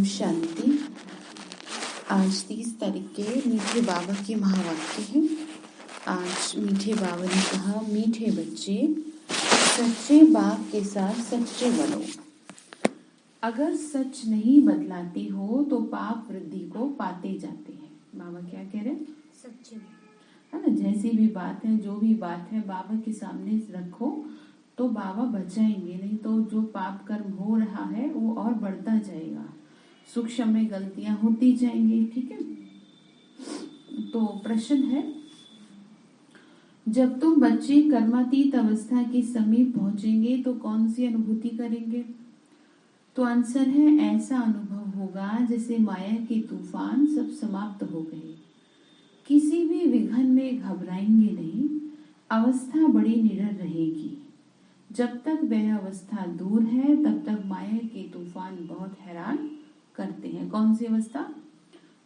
ओम शांति। आज 30 तारीख के मीठे बाबा के महावाक्य हैं। आज मीठे बाबा ने कहा, मीठे बच्चे सच्चे बाप के साथ सच्चे बनो। अगर सच नहीं बतलाते हो तो पाप वृद्धि को पाते जाते हैं। बाबा क्या कह रहे हैं? सच्चे है ना। जैसी भी बात है, जो भी बात है, बाबा के सामने रखो तो बाबा बचाएंगे, नहीं तो जो पाप कर्म हो रहा है वो और बढ़ता जाएगा, सूक्ष्म में गलतियां होती जाएंगी। ठीक है। तो प्रश्न है, जब तुम बच्चे कर्मातीत अवस्था के समीप पहुंचेंगे तो कौन सी अनुभूति करेंगे? तो आंसर है, ऐसा अनुभव होगा जैसे माया के तूफान सब समाप्त हो गए। किसी भी विघन में घबराएंगे नहीं, अवस्था बड़ी निडर रहेगी। जब तक वह अवस्था दूर है तब तक माया के तूफान बहुत हैरान करते हैं। कौन सी अवस्था?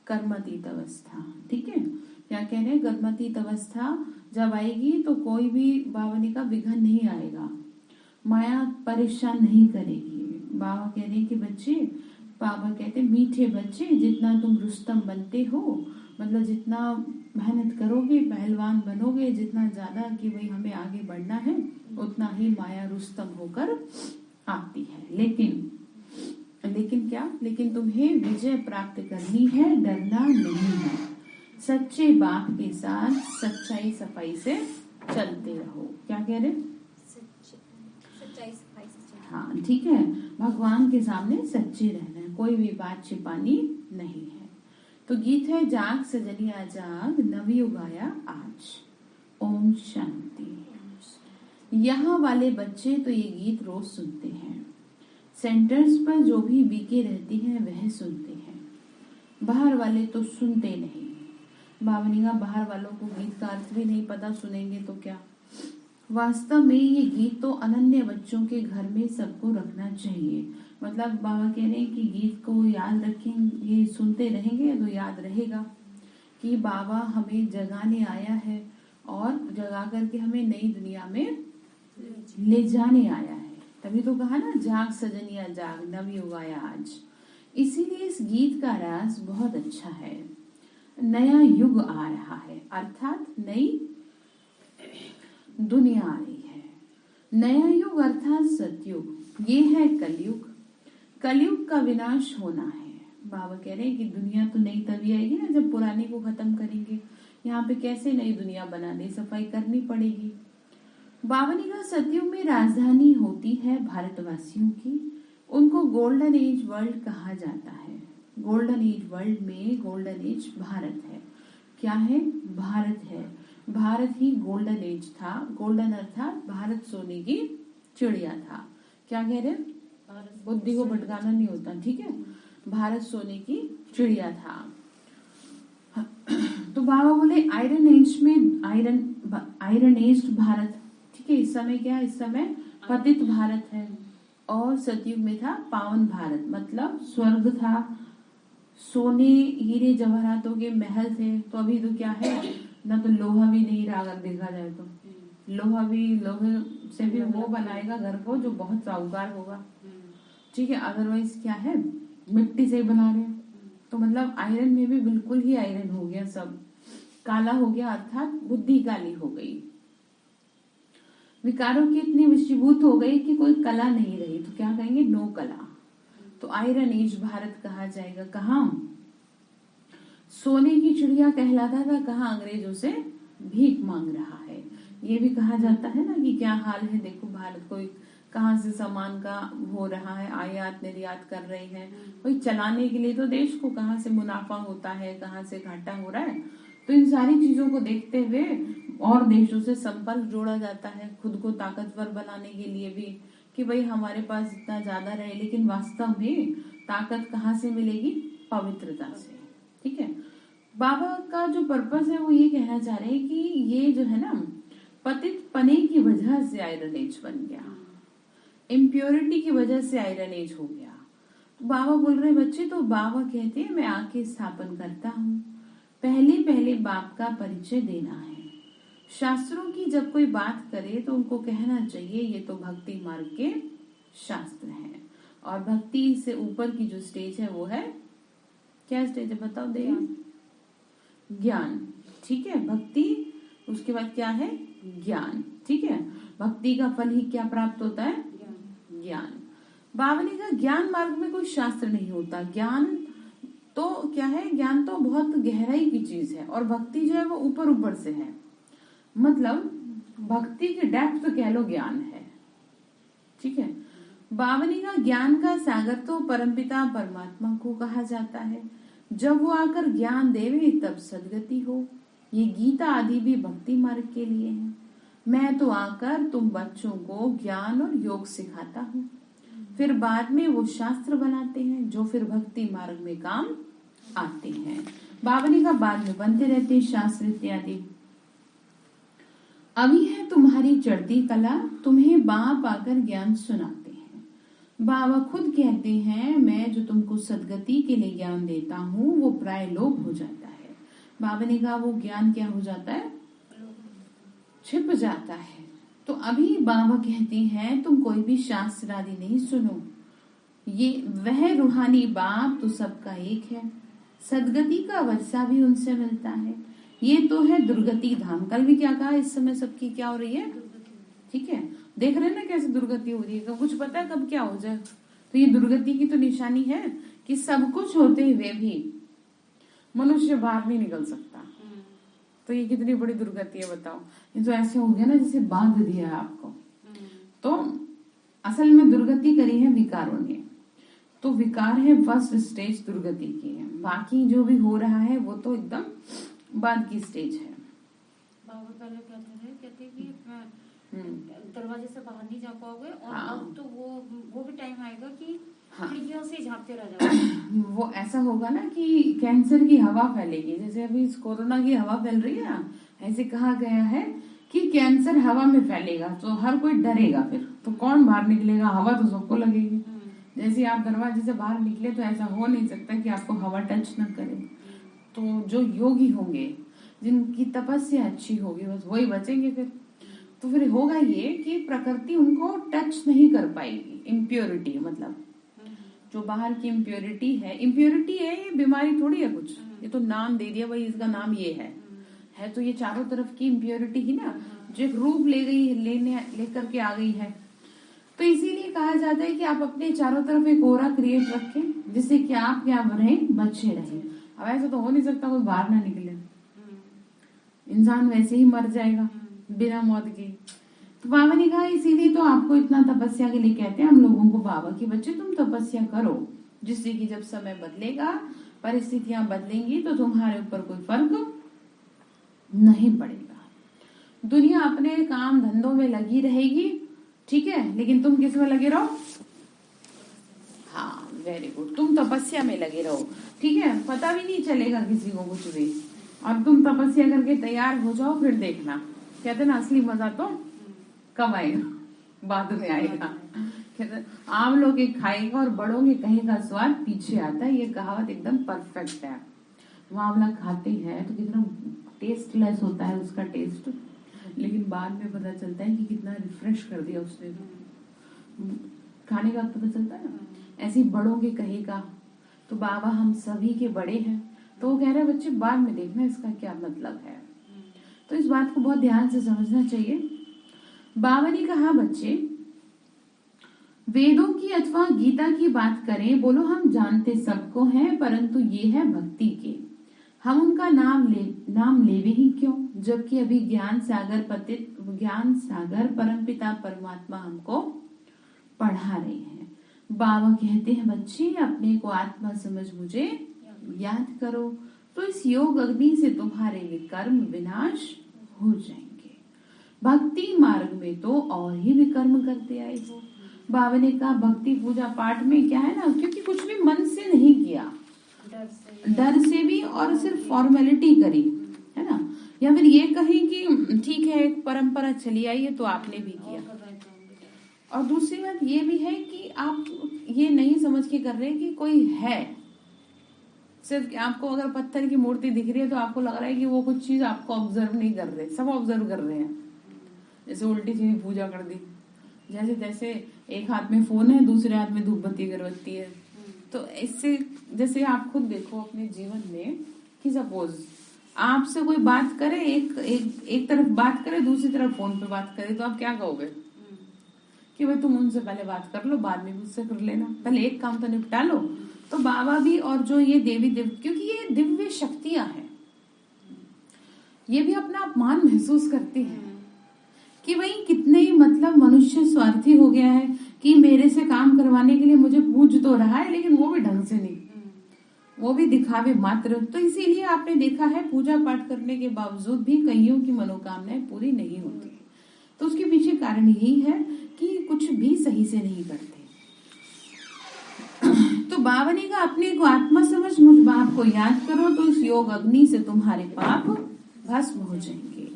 कर्मातीत अवस्था। ठीक है। क्या कह रहे हैं? कर्मातीत अवस्था जब आएगी तो कोई भी बावनी का विघन नहीं आएगा, माया परेशान नहीं करेगी। बाबा कह रहे हैं कि बच्चे, बाबा कहते हैं मीठे बच्चे, जितना तुम रुस्तम बनते हो, मतलब जितना मेहनत करोगे, पहलवान बनोगे, जितना ज्यादा कि भाई हमें आगे बढ़ना है, उतना ही माया रुस्तम होकर आती है। लेकिन क्या? लेकिन तुम्हें विजय प्राप्त करनी है, डरना नहीं है। सच्चे बाप के साथ सच्चाई सफाई से चलते रहो। क्या कह रहे? सच्चाई सफाई से चलते। हाँ, ठीक है। भगवान के सामने सच्चे रहना है, कोई भी बात छिपानी नहीं है। तो गीत है, जाग सजनिया जाग, नवयुग आया आज। ओम शांति। यहाँ वाले बच्चे तो ये गीत रोज सुनते हैं। सेंटर्स पर जो भी बीके रहती हैं वह सुनते हैं, बाहर वाले तो सुनते नहीं। बावनीगा बाहर वालों को गीत का अर्थ भी नहीं पता, सुनेंगे तो क्या। वास्तव में ये गीत तो अनन्य बच्चों के घर में सबको रखना चाहिए। मतलब बाबा कह रहे हैं कि गीत को याद रखेंगे, सुनते रहेंगे तो याद रहेगा कि बाबा हमें जगाने आया है और जगा करके हमें नई दुनिया में ले जाने आया है। तभी तो कहा ना, जाग सजनिया जाग, नवयुग आया आज। इसीलिए इस गीत का राज बहुत अच्छा है। नया युग आ रहा है, अर्थात नई दुनिया आ रही है। नया युग अर्थात सतयुग, ये है कलयुग। कलयुग का विनाश होना है। बाबा कह रहे हैं कि दुनिया तो नई तभी आएगी ना जब पुरानी को खत्म करेंगे। यहाँ पे कैसे नई दुनिया बना दे, सफाई करनी पड़ेगी। बावनी का सतयुग में राजधानी होती है भारतवासियों की। उनको गोल्डन एज वर्ल्ड कहा जाता है। गोल्डन एज वर्ल्ड में गोल्डन एज भारत है। क्या है? भारत है। भारत ही गोल्डन एज था। गोल्डन अर्थात भारत सोने की चिड़िया था। क्या कह रहे? बुद्धि को भटकाना नहीं होता। ठीक है। भारत सोने की चिड़िया था। तो बाबा बोले आयरन एज में आयरन एज भारत। ठीक है। इस समय क्या? इस समय पतित भारत है। और सतयुग में था पावन भारत, मतलब स्वर्ग था, सोने हीरे जवाहरातों के महल थे। तो अभी तो क्या है ना, तो लोहा भी नहीं रहा। अगर देखा जाए तो लोहे से भी वो बनाएगा घर को जो बहुत साहूकार होगा। ठीक है। अदरवाइज क्या है, मिट्टी से ही बना रहे हैं। तो मतलब आयरन में भी बिल्कुल ही आयरन हो गया, सब काला हो गया, अर्थात बुद्धि काली हो गई। विकारों की इतनी विषीभूत हो गई कि कोई कला नहीं रही। तो क्या कहेंगे? नो कला। तो आयरन एज भारत कहा जाएगा। कहाँ? सोने की चिड़िया कहलाता था, कहाँ? अंग्रेजों से भीख मांग रहा है। ये भी कहा जाता है ना कि क्या हाल है, देखो भारत को कहाँ से सामान का हो रहा है, आयात निर्यात कर रहे हैं। कोई चलाने के लिए तो देश को कहाँ से मुनाफा होता है, कहाँ से घाटा हो रहा है। तो इन सारी चीजों को देखते हुए और देशों से संपर्क जोड़ा जाता है, खुद को ताकतवर बनाने के लिए भी, कि भाई हमारे पास इतना ज्यादा रहे। लेकिन वास्तव में ताकत कहाँ से मिलेगी? पवित्रता से। ठीक है। बाबा का जो पर्पस है वो ये कहना चाह रहे हैं कि ये जो है ना, पतित पने की वजह से आयरन एज बन गया, इम्प्योरिटी की वजह से आयरन एज हो गया। तो बाबा बोल रहे बच्चे, तो बाबा कहते हैं मैं आके स्थापन करता हूँ। पहले बाप का परिचय देना है। शास्त्रों की जब कोई बात करे तो उनको कहना चाहिए ये तो भक्ति मार्ग के शास्त्र हैं। और भक्ति से ऊपर की जो स्टेज है वो है, क्या स्टेज है बताओ देवी? ज्ञान। ठीक है, भक्ति, उसके बाद क्या है? ज्ञान। ठीक है, भक्ति का फल ही क्या प्राप्त होता है? ज्ञान। बाबा ने कहा ज्ञान मार्ग में कोई शास्त्र नहीं होता। ज्ञान तो क्या है? ज्ञान तो बहुत गहराई की चीज है और भक्ति जो है वो ऊपर ऊपर से है। मतलब भक्ति की डेप्थ तो कह लो ज्ञान है। ठीक है, बाबा ने कहा ज्ञान का सागर तो परमपिता परमात्मा को कहा जाता है। जब वो आकर ज्ञान देवे तब सदगति हो। ये गीता आदि भी भक्ति मार्ग के लिए है। मैं तो आकर तुम बच्चों को ज्ञान और योग सिखाता हूँ, फिर बाद में वो शास्त्र बनाते हैं जो फिर भक्ति मार्ग में काम आते हैं। बाबा ने कहा बाद में बनते रहते हैं शास्त्र इत्यादि। अभी है तुम्हारी चढ़ती कला, तुम्हें बाप आकर ज्ञान सुनाते हैं। बाबा खुद कहते हैं मैं जो तुमको सदगति के लिए ज्ञान देता हूँ वो प्राय लोप हो जाता है। बाबा ने कहा वो ज्ञान क्या हो जाता है? छिप जाता है। तो अभी बाबा कहते हैं तुम कोई भी शास्त्र आदि नहीं सुनो, ये वह रूहानी बाप तो सबका एक है। सदगति का वर्षा भी उनसे मिलता है। ये तो है दुर्गति धाम। कल भी क्या कहा, इस समय सबकी क्या हो रही है? ठीक है, देख रहे हैं ना कैसे दुर्गति हो रही है। कब कुछ पता है कब क्या हो जाए। तो ये दुर्गति की तो निशानी है कि सब कुछ होते हुए भी मनुष्य बाहर नहीं निकल सकता। तो ये कितनी बड़ी दुर्गति है बताओ। ये तो ऐसे हो गया ना जैसे बांध दिया है आपको। तो असल में दुर्गति करी है विकारों ने। तो विकार है फर्स्ट स्टेज दुर्गति की है। बाकी जो भी हो रहा है वो तो एकदम बाद की स्टेज है। बाबा पहले कहते कि दरवाजे से बाहर नहीं जा पाओगे और अब तो वो भी टाइम आएगा कि खिड़कियों से झांकते रह जाओगे। वो ऐसा होगा ना कि कैंसर की हवा फैलेगी। जैसे अभी इस कोरोना की हवा फैल रही है ना, ऐसे कहा गया है कि कैंसर हवा में फैलेगा तो हर कोई डरेगा। फिर तो कौन बाहर निकलेगा? हवा तो सबको लगेगी। जैसे आप दरवाजे से बाहर निकले तो ऐसा हो नहीं सकता कि आपको हवा टच न करे। तो जो योगी होंगे, जिनकी तपस्या अच्छी होगी, बस वही बचेंगे। तो फिर होगा ये कि प्रकृति उनको टच नहीं कर पाएगी। इम्प्योरिटी मतलब जो बाहर की इम्प्योरिटी है, इम्प्योरिटी है, ये बीमारी थोड़ी है कुछ। ये तो नाम दे दिया भाई, इसका नाम ये है तो ये चारों तरफ की इम्प्योरिटी ही ना, जो एक रूप लेकर के आ गई है। तो इसीलिए कहा जाता है कि आप अपने चारों तरफ एक ओरा क्रिएट रखें जिससे कि आप क्या रहें, बचे रहें। अब ऐसा तो हो नहीं सकता कोई बाहर ना निकले, इंसान वैसे ही मर जाएगा बिना मौत के। तो बाबा ने कहा इसीलिए तो आपको इतना तपस्या के लिए कहते हैं हम लोगों को, बाबा की बच्चे तुम तपस्या करो, जिससे कि जब समय बदलेगा, परिस्थितियां बदलेंगी तो तुम्हारे ऊपर कोई फर्क नहीं पड़ेगा। दुनिया अपने काम धंधों में लगी रहेगी, ठीक है, लेकिन तुम किस में लगे रहो? हाँ, वेरी गुड, तुम तपस्या में लगे रहो। ठीक है, पता भी नहीं चलेगा किसी को कुछ भी। और तुम तपस्या करके तैयार हो जाओ, फिर देखना, कहते ना असली मजा तो कब आएगा? बाद में आएगा। कहते आम लोग के खाएगा और बड़ों के कहेगा स्वाद पीछे आता है। ये कहावत एकदम परफेक्ट है। वो आंवला खाते हैं तो कितना टेस्टलेस होता है उसका टेस्ट, लेकिन बाद में पता चलता है कि कितना रिफ्रेश कर दिया उसने। खाने का पता चलता है ना। ऐसे बड़ों के कहेगा। तो बाबा हम सभी के बड़े हैं, तो वो कह रहे हैं बच्चे बाद में देखना इसका क्या मतलब है। तो इस बात को बहुत ध्यान से समझना चाहिए। बाबा ने कहा बच्चे वेदों की अथवा गीता की बात करें, बोलो हम जानते सबको हैं, परंतु ये है भक्ति के। हम उनका नाम लेवे ही क्यों, जबकि अभी ज्ञान सागर परमपिता परमात्मा हमको पढ़ा रहे हैं। बाबा कहते हैं बच्चे अपने को आत्मा समझ मुझे याद करो, तो इस योग अग्नि से तुम्हारे विकर्म विनाश हो जाएंगे। भक्ति मार्ग में तो और ही विकर्म करते आए हो। बाबा ने कहा भक्ति पूजा पाठ में क्या है ना, क्योंकि कुछ भी मन से नहीं किया, डर से भी, और सिर्फ फॉर्मेलिटी करी है ना, या फिर ये कहीं कि ठीक है एक परंपरा चली आई है तो आपने भी किया। और दूसरी बात ये भी है कि आप ये नहीं समझ के कर रहे कि कोई है। सिर्फ आपको अगर पत्थर की मूर्ति दिख रही है तो आपको लग रहा है कि वो कुछ चीज आपको ऑब्जर्व नहीं कर रहे, सब ऑब्जर्व कर रहे हैं। जैसे उल्टी सीधी पूजा कर दी, जैसे तैसे एक हाथ में फोन है, दूसरे हाथ में धूप बत्ती अगरबत्ती है। तो इससे जैसे आप खुद देखो अपने जीवन में कि सपोज आपसे कोई बात करे, एक तरफ बात करे, दूसरी तरफ फोन पे बात करे, तो आप क्या कहोगे कि भाई तुम उनसे पहले बात कर लो, बाद में मुझसे कर लेना, पहले एक काम तो निपटा लो। तो बाबा भी और जो ये देवी क्योंकि ये दिव्य शक्तियां हैं, ये भी अपना अपमान महसूस करती हैं कि भाई कितने ही मतलब मनुष्य स्वार्थी हो गया है कि मेरे से काम करवाने के लिए मुझे पूज तो रहा है, लेकिन वो भी ढंग से नहीं, वो भी दिखावे मात्र। तो इसीलिए आपने देखा है पूजा पाठ करने के बावजूद भी कईयों की मनोकामनाएं पूरी नहीं होती। तो उसके पीछे कारण यही है कि कुछ भी सही से नहीं करते। तो बाबा ने कहा अपने को आत्मा समझ मुझ बाप को याद करो, तो इस योग अग्नि से तुम्हारे पाप भस्म हो जाएंगे।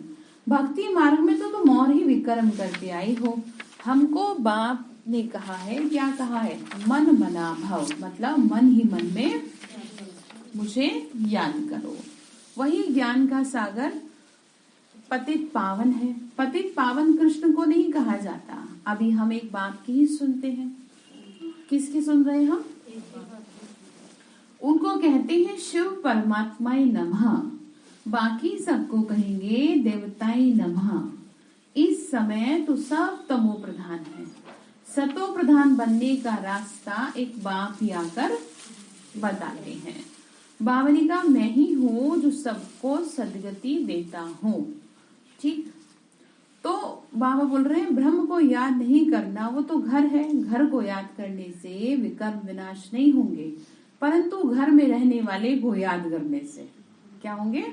भक्ति मार्ग में तो तुम और ही विक्रम करके आई हो। हमको बाप ने कहा है, क्या कहा है, मन मना भव, मतलब मन ही मन में मुझे याद करो। वही ज्ञान का सागर पतित पावन है। पतित पावन कृष्ण को नहीं कहा जाता। अभी हम एक बात की ही सुनते हैं। किसकी सुन रहे हैं हम? उनको कहते हैं शिव परमात्माय नमः, बाकी सबको कहेंगे देवताय नमः। इस समय तो सब तमो प्रधान है। सतो प्रधान बनने का रास्ता एक बाप ही आकर बताते हैं। बाबा ने कहा मैं ही हूँ जो सबको सदगति देता हूँ। ठीक, तो बाबा बोल रहे हैं ब्रह्म को याद नहीं करना, वो तो घर है, घर को याद करने से विकर्म विनाश नहीं होंगे, परंतु घर में रहने वाले को याद करने से क्या होंगे?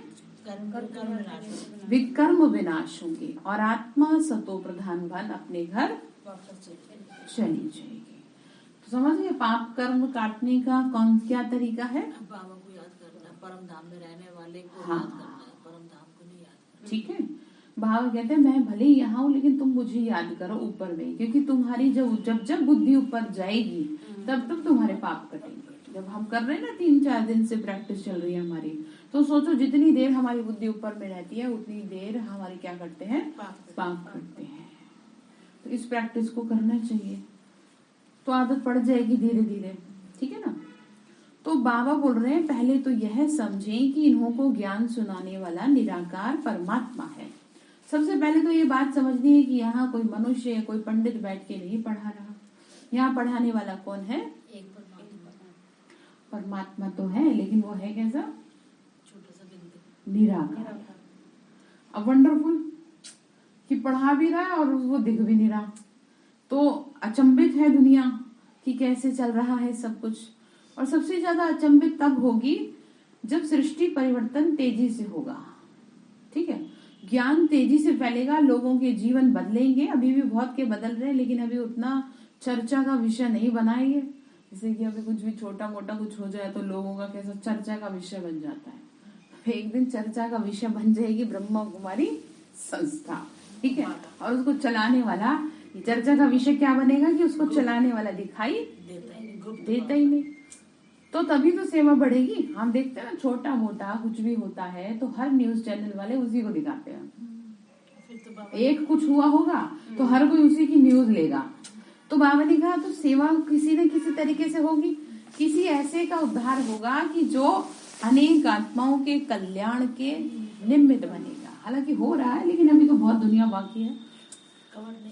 विकर्म विनाश होंगे और आत्मा सतो प्रधान बन अपने घर चली जाएगी। तो समझ गए पाप कर्म काटने का क्या तरीका है? बाबा को याद करना, परम धाम में रहने वाले को हाँ। याद करना है, परम धाम को नहीं याद। ठीक है, बाबा कहते हैं मैं भले ही यहाँ हूँ लेकिन तुम मुझे याद करो ऊपर में, क्योंकि तुम्हारी जब बुद्धि ऊपर जाएगी तब तुम्हारे पाप कटेंगे। जब हम कर रहे हैं ना 3-4 दिन से प्रैक्टिस चल रही है हमारी, तो सोचो जितनी देर हमारी बुद्धि ऊपर में रहती है उतनी देर हमारी क्या करते हैं? पाप करते हैं। तो इस प्रैक्टिस को करना चाहिए, तो आदत पड़ जाएगी धीरे धीरे। ठीक है ना? तो बाबा बोल रहे हैं पहले तो यह समझें कि इन्हों को ज्ञान सुनाने वाला निराकार परमात्मा है। सबसे पहले तो ये बात समझनी है कि यहाँ कोई मनुष्य या कोई पंडित बैठ के नहीं पढ़ा रहा। यहाँ पढ़ाने वाला कौन है? एक परमात्मा तो है, लेकिन वो है कैसा? छोटा सा बिंदु, निराकार। अब वंडरफुल कि पढ़ा भी रहा है और वो दिख भी नहीं रहा। तो अचंभित है दुनिया कि कैसे चल रहा है सब कुछ। और सबसे ज्यादा अचंभित तब होगी जब सृष्टि परिवर्तन तेजी से होगा। ठीक है, ज्ञान तेजी से फैलेगा, लोगों के जीवन बदलेंगे। अभी भी बहुत के बदल रहे हैं, लेकिन अभी उतना चर्चा का विषय नहीं बनाएंगे। जैसे कि अभी कुछ भी छोटा मोटा कुछ हो जाए तो लोगों का कैसा चर्चा का विषय बन जाता है। एक दिन चर्चा का विषय बन जाएगी ब्रह्मा कुमारी संस्था। ठीक है, और उसको चलाने वाला, चर्चा का विषय क्या बनेगा कि उसको चलाने वाला दिखाई देता ही नहीं। तो तभी तो सेवा बढ़ेगी। हम देखते हैं ना छोटा मोटा कुछ भी होता है तो हर न्यूज चैनल वाले उसी को दिखाते हैं। एक कुछ हुआ होगा तो हर कोई उसी की न्यूज लेगा। तो बाबा ने कहा तो सेवा किसी न किसी तरीके से होगी, किसी ऐसे का उद्धार होगा कि जो अनेक आत्माओं के कल्याण के निमित्त बनेगा। हालांकि हो रहा है, लेकिन अभी तो बहुत दुनिया बाकी है।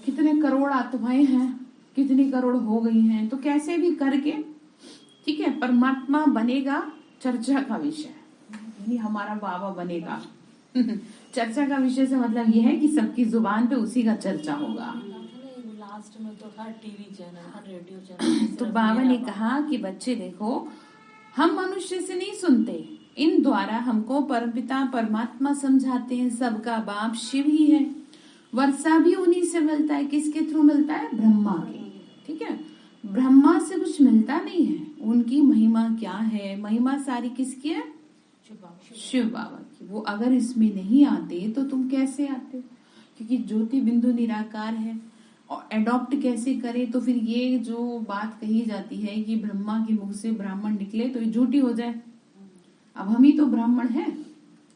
कितने करोड़ आत्माएं हैं, कितनी करोड़ हो गई हैं, तो कैसे भी करके ठीक है परमात्मा बनेगा चर्चा का विषय, यानी हमारा बाबा बनेगा। चर्चा का विषय से मतलब यह है कि सबकी जुबान पे उसी का चर्चा होगा। लास्ट में तो हर टीवी चैनल, हर रेडियो चैनल। तो बाबा ने कहा कि बच्चे देखो, हम मनुष्य से नहीं सुनते, इन द्वारा हमको परमपिता परमात्मा समझाते हैं। सबका बाप शिव ही है, वर्षा भी उन्हीं से मिलता है। किसके थ्रू मिलता है? ब्रह्मा के। ठीक है, ब्रह्मा से कुछ मिलता नहीं है। उनकी महिमा क्या है? महिमा सारी किसकी है? शिव बाबा की। वो अगर इसमें नहीं आते तो तुम कैसे आते? क्योंकि ज्योति बिंदु निराकार है। और एडॉप्ट कैसे करें? तो फिर ये जो बात कही जाती है कि ब्रह्मा के मुख से ब्राह्मण निकले तो ये झूठी हो जाए। अब हम ही तो ब्राह्मण हैं।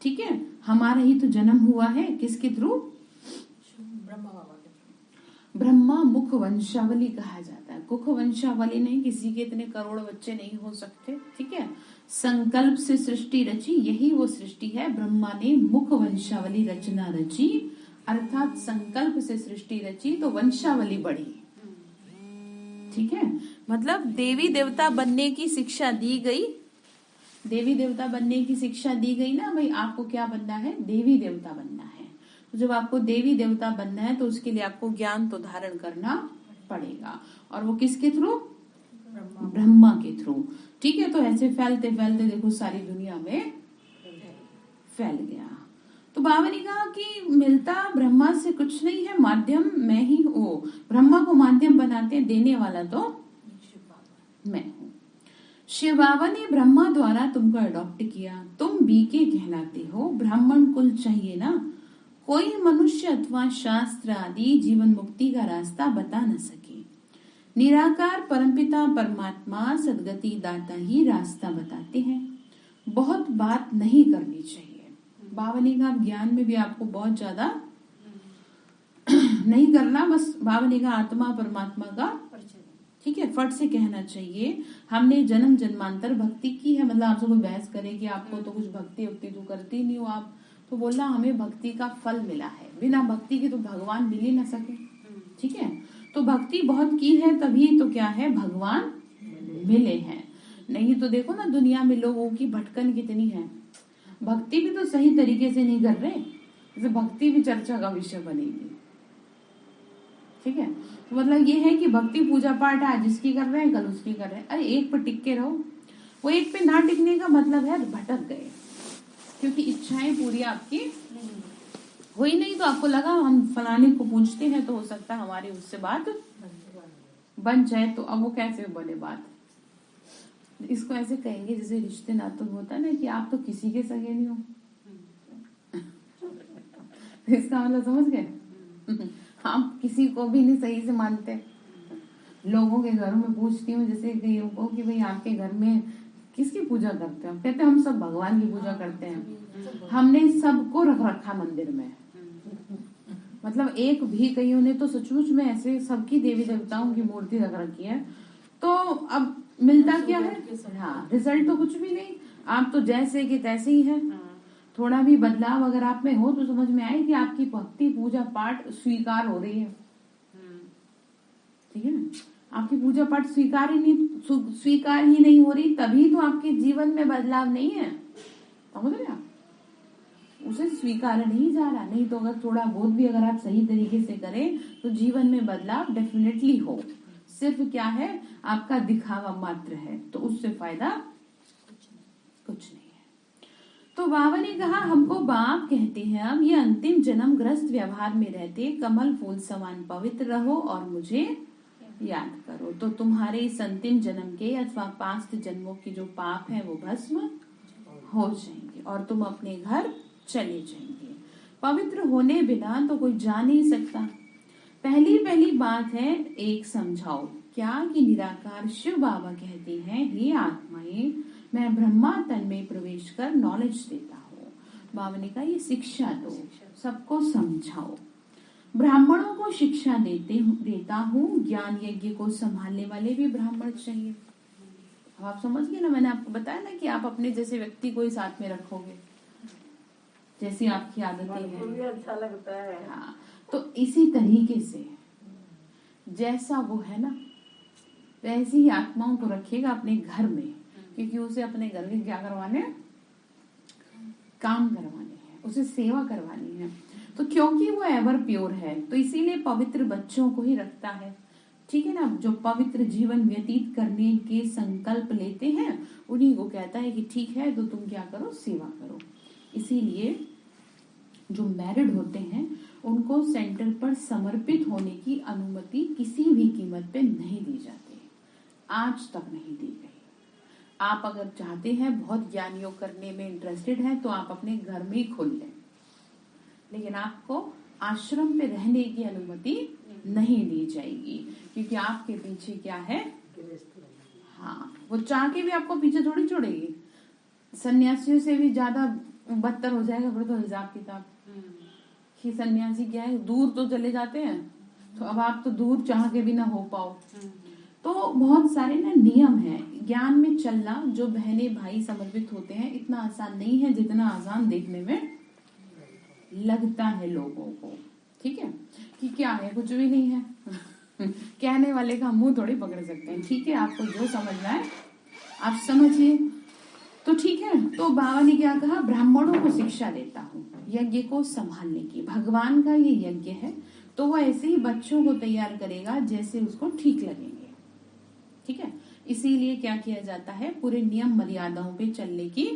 ठीक है, हमारा ही तो जन्म हुआ है। किसके थ्रू? ब्रह्मा बाबा के। ब्रह्मा मुख वंशावली कहा जाता है। कुख वंशावली नहीं, किसी के इतने करोड़ बच्चे नहीं हो सकते, ठीक है। संकल्प से सृष्टि रची, यही वो सृष्टि है। ब्रह्मा ने मुख वंशावली रचना रची, अर्थात संकल्प से सृष्टि रची तो वंशावली बढ़ी, ठीक है। मतलब देवी देवता बनने की शिक्षा दी गई, देवी देवता बनने की शिक्षा दी गई ना भाई, आपको क्या बनना है, देवी देवता बनना है। तो जब आपको देवी देवता बनना है तो उसके लिए आपको ज्ञान तो धारण करना पड़ेगा, और वो किसके थ्रू, ब्रह्मा के थ्रू, ठीक है। तो ऐसे फैलते फैलते देखो सारी दुनिया में फैल गया। तो बाबा ने कहा कि मिलता ब्रह्मा से कुछ नहीं है, माध्यम मैं ही हूँ। ब्रह्मा को माध्यम बनाते हैं, देने वाला तो मैं हूँ। शिव बाबा ने ब्रह्मा द्वारा तुमको अडॉप्ट किया, तुम बीके कहलाते हो। ब्राह्मण कुल चाहिए ना, कोई मनुष्य अथवा शास्त्र आदि जीवन मुक्ति का रास्ता बता न सके। निराकार परमपिता परमात्मा सदगति दाता ही रास्ता बताते हैं। बहुत बात नहीं करनी चाहिए। बाबा ने कहा ज्ञान में भी आपको बहुत ज्यादा नहीं करना, बस बाबा ने कहा आत्मा परमात्मा का, ठीक है, फट से कहना चाहिए। हमने जन्म जन्मांतर भक्ति की है, मतलब आपसे कोई बहस करे कि आपको तो कुछ भक्ति उक्ति तो करती नहीं हो आप, तो बोला हमें भक्ति का फल मिला है, बिना भक्ति के तो भगवान मिल ही ना सके, ठीक है। तो भक्ति बहुत की है तभी तो क्या है, भगवान मिले हैं। नहीं तो देखो ना दुनिया में लोगों की भटकन कितनी है, भक्ति भी तो सही तरीके से नहीं कर रहे, जैसे भक्ति भी चर्चा का विषय बनेगी, ठीक है। तो मतलब ये है कि भक्ति पूजा पाठ आज जिसकी कर रहे हैं कल उसकी कर रहे हैं। अरे एक पर टिक के रहो, वो एक पे ना टिकने का मतलब है भटक गए, क्योंकि इच्छाएं पूरी आपकी हो ही नहीं। तो आपको लगा हम फलाने को पूछते हैं तो हो सकता है हमारी उससे बात बन जाए, तो अब वो कैसे बने बात, इसको ऐसे कहेंगे जैसे रिश्ते नातों में होता है ना कि आप तो किसी के सगे नहीं हो। इसका मतलब समझ गए, आप किसी को भी नहीं सही से मानते। लोगों के घरों में पूछती हूँ जैसे को कि भाई आपके घर में किसकी पूजा करते हो, कहते हम सब भगवान की पूजा करते हैं, हमने सबको रख रखा मंदिर में। मतलब एक भी कईयों ने तो सचमुच में ऐसे सबकी देवी देवताओं की मूर्ति रख रखी है। तो अब मिलता क्या है, हाँ रिजल्ट तो कुछ भी नहीं, आप तो जैसे कि तैसे ही है। थोड़ा भी बदलाव अगर आप में हो तो समझ में आए कि आपकी भक्ति पूजा पाठ स्वीकार हो रही है, ठीक है ना। आपकी पूजा पाठ स्वीकार ही नहीं हो रही, तभी तो आपके जीवन में बदलाव नहीं है, समझ रहे आप, उसे स्वीकार नहीं जा रहा। नहीं तो अगर थोड़ा बहुत भी अगर आप सही तरीके से करें तो जीवन में बदलाव डेफिनेटली हो। सिर्फ क्या है आपका दिखावा मात्र है, तो उससे फायदा कुछ नहीं है। तो बाबा ने कहा हमको बाप कहते हैं, अब ये अंतिम जन्म ग्रस्त व्यवहार में रहते कमल फूल समान पवित्र रहो और मुझे याद करो, तो तुम्हारे इस अंतिम जन्म के अथवा पास्ट जन्मों के जो पाप है वो भस्म हो जाएंगे और तुम अपने घर चले जाएंगे। पवित्र होने बिना तो कोई जा नहीं सकता। पहली बात है एक समझाओ क्या कि निराकार शिव बाबा कहते हैं हे आत्माएं मैं ब्रह्मा तन में प्रवेश कर नॉलेज देता हूँ। बाबा ने कहा ये शिक्षा दो, सबको समझाओ। ब्राह्मणों को शिक्षा देता हूँ, ज्ञान यज्ञ को संभालने वाले भी ब्राह्मण चाहिए। अब आप समझ गए ना, मैंने आपको बताया ना कि आप अपने जैसे व्यक्ति को ही साथ में रखोगे जैसी आपकी आदतें हैं, अच्छा लगता है। हाँ, तो इसी तरीके से जैसा वो है ना वैसी ही आत्माओं को रखेगा अपने घर में, क्योंकि उसे अपने घर में क्या करवाने, काम करवाने हैं, उसे सेवा करवानी है। तो क्योंकि वो एवर प्योर है तो इसीलिए पवित्र बच्चों को ही रखता है, ठीक है ना। जो पवित्र जीवन व्यतीत करने के संकल्प लेते हैं उन्हीं को कहता है कि ठीक है तो तुम क्या करो, सेवा करो। इसीलिए जो मैरिड होते हैं उनको सेंटर पर समर्पित होने की अनुमति किसी भी कीमत पे नहीं दी जाती, आज तक नहीं दी गई। आप अगर चाहते हैं बहुत ज्ञान योग करने में इंटरेस्टेड हैं तो आप अपने घर में ही खोल लें, लेकिन आपको आश्रम पे रहने की अनुमति नहीं दी जाएगी, क्योंकि आपके पीछे क्या है, हाँ वो चाह के भी आपको पीछे थोड़ी छोड़ेगी। सन्यासियों से भी ज्यादा बदतर हो जाएगा फिर तो हिसाब किताब कि सन्यासी क्या है, दूर तो चले जाते हैं तो अब आप तो दूर चाह के भी ना हो पाओ। तो बहुत सारे ना नियम है ज्ञान में चलना, जो बहने भाई समर्पित होते हैं, इतना आसान नहीं है जितना आसान देखने में लगता है लोगों को। ठीक है कि क्या है, कुछ भी नहीं है। कहने वाले का मुंह थोड़ी पकड़ सकते हैं। ठीक है, आपको जो समझना है आप समझिए। तो ठीक है, तो बाबा ने क्या कहा, ब्राह्मणों को शिक्षा देता हूँ यज्ञ को संभालने की। भगवान का ये यज्ञ है, तो वो ऐसे ही बच्चों को तैयार करेगा जैसे उसको ठीक लगेंगे। ठीक है, इसीलिए क्या किया जाता है, पूरे नियम मर्यादाओं पे चलने की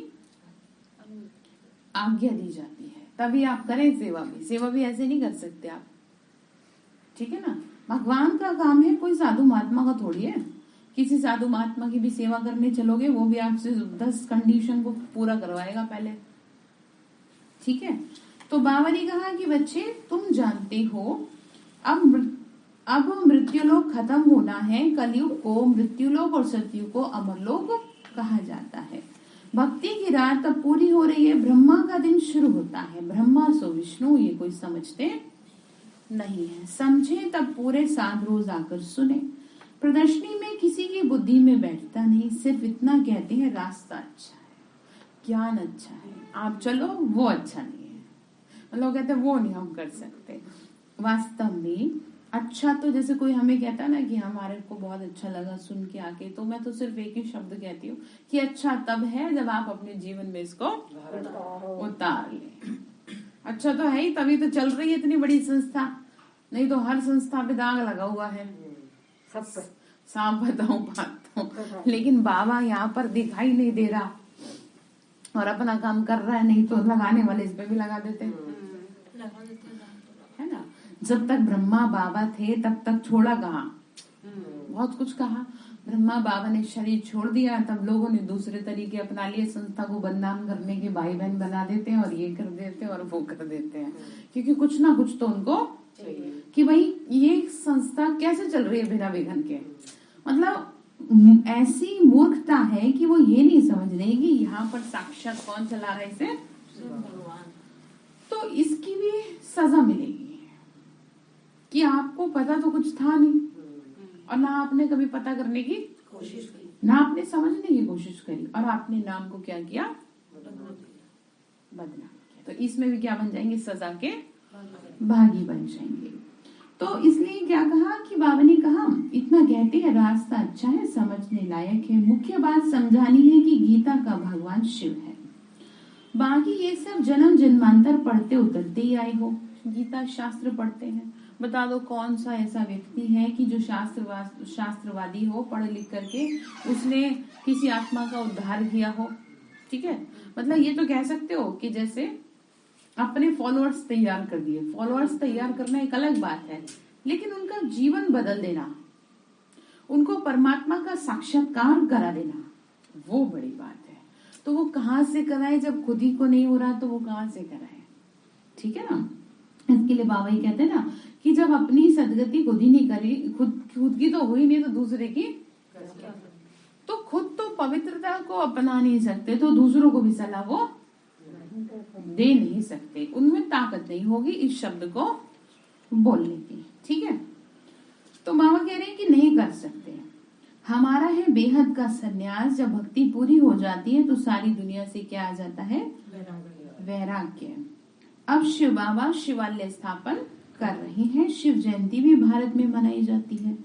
आज्ञा दी जाती है, तभी आप करें सेवा भी। सेवा भी ऐसे नहीं कर सकते आप। ठीक है ना, भगवान का काम है, कोई साधु महात्मा का थोड़ी है। किसी साधु महात्मा की भी सेवा करने चलोगे, वो भी आपसे 10 कंडीशन को पूरा करवाएगा पहले। ठीक है, तो बाबा ने कहा कि बच्चे तुम जानते हो अब मृत्युलोक खत्म होना है। कलयुग को मृत्युलोक और सतयुग को अमरलोक कहा जाता है। भक्ति की रात अब पूरी हो रही है, ब्रह्मा का दिन शुरू होता है। ब्रह्मा सो विष्णु ये कोई समझते नहीं है, समझे तब पूरे 7 रोज आकर सुने। प्रदर्शनी में किसी की बुद्धि में बैठता नहीं, सिर्फ इतना कहते हैं रास्ता अच्छा है, ज्ञान अच्छा है, आप चलो, वो अच्छा नहीं है। मतलब कहते हैं वो नहीं हम कर सकते। वास्तव में अच्छा तो जैसे कोई हमें कहता है ना कि हमारे को बहुत अच्छा लगा सुन के आके, तो मैं तो सिर्फ एक ही शब्द कहती हूँ कि अच्छा तब है जब आप अपने जीवन में इसको उतार ले। अच्छा तो है ही, तभी तो चल रही है इतनी बड़ी संस्था, नहीं तो हर संस्था पे दाग लगा हुआ है। साफ बताऊं बात तो, लेकिन बाबा यहाँ पर दिखाई नहीं दे रहा और अपना काम कर रहा है, नहीं तो लगाने वाले इस पे भी लगा देते है ना। जब तक ब्रह्मा बाबा थे तब तक छोड़ा कहाँ, बहुत कुछ कहा। ब्रह्मा बाबा ने शरीर छोड़ दिया, तब लोगों ने दूसरे तरीके अपना लिए, संस्था को बदनाम करने के, भाई बहन बना देते हैं और ये कर देते हैं और वो कर देते हैं, क्योंकि कुछ ना कुछ तो उनको कि भाई ये संस्था कैसे चल रही है बिना विघन के। मतलब ऐसी मूर्खता है कि वो ये नहीं समझ रहे कि यहाँ पर साक्षात कौन चला रहा है इसे, भगवान। तो इसकी भी सजा मिलेगी कि आपको पता तो कुछ था नहीं और ना आपने कभी पता करने की कोशिश करी, ना आपने समझने की कोशिश करी, और आपने नाम को क्या किया, बदनाम किया। तो इसमें भी क्या बन जाएंगे, सजा के भागी बन जाएंगे। तो इसलिए क्या कहा कि बाबा ने कहा इतना कहते हैं रास्ता अच्छा है, समझने लायक है। मुख्य बात समझानी है कि गीता का भगवान शिव है, बाकी ये सब जन्म जन्मांतर पढ़ते उतरते ही आए हो। गीता शास्त्र पढ़ते हैं, बता दो कौन सा ऐसा व्यक्ति है कि जो शास्त्रवादी हो, पढ़ लिख करके उसने किसी आत्मा का उद्धार किया हो। ठीक है, मतलब ये तो कह सकते हो कि जैसे अपने फॉलोअर्स तैयार कर दिए। फॉलोअर्स तैयार करना एक अलग बात है, लेकिन उनका जीवन बदल देना, उनको परमात्मा का साक्षात्कार करा देना, वो बड़ी बात है। तो वो कहाँ से कराए, जब खुद ही को नहीं हो रहा तो वो कहाँ से कराए। ठीक है ना, इसके लिए बाबा ही कहते हैं ना कि जब अपनी सदगति खुद ही नहीं करी, खुद की तो हुई नहीं तो दूसरे की, तो खुद तो पवित्रता को अपना नहीं सकते तो दूसरों को भी सलाह वो दे नहीं सकते, उनमें ताकत नहीं होगी इस शब्द को बोलने की। ठीक है, तो बाबा कह रहे हैं कि नहीं कर सकते। हमारा है बेहद का सन्यास, जब भक्ति पूरी हो जाती है तो सारी दुनिया से क्या आ जाता है, वैराग्य। अब शिव बाबा शिवालय स्थापन कर रहे हैं, शिव जयंती भी भारत में मनाई जाती है।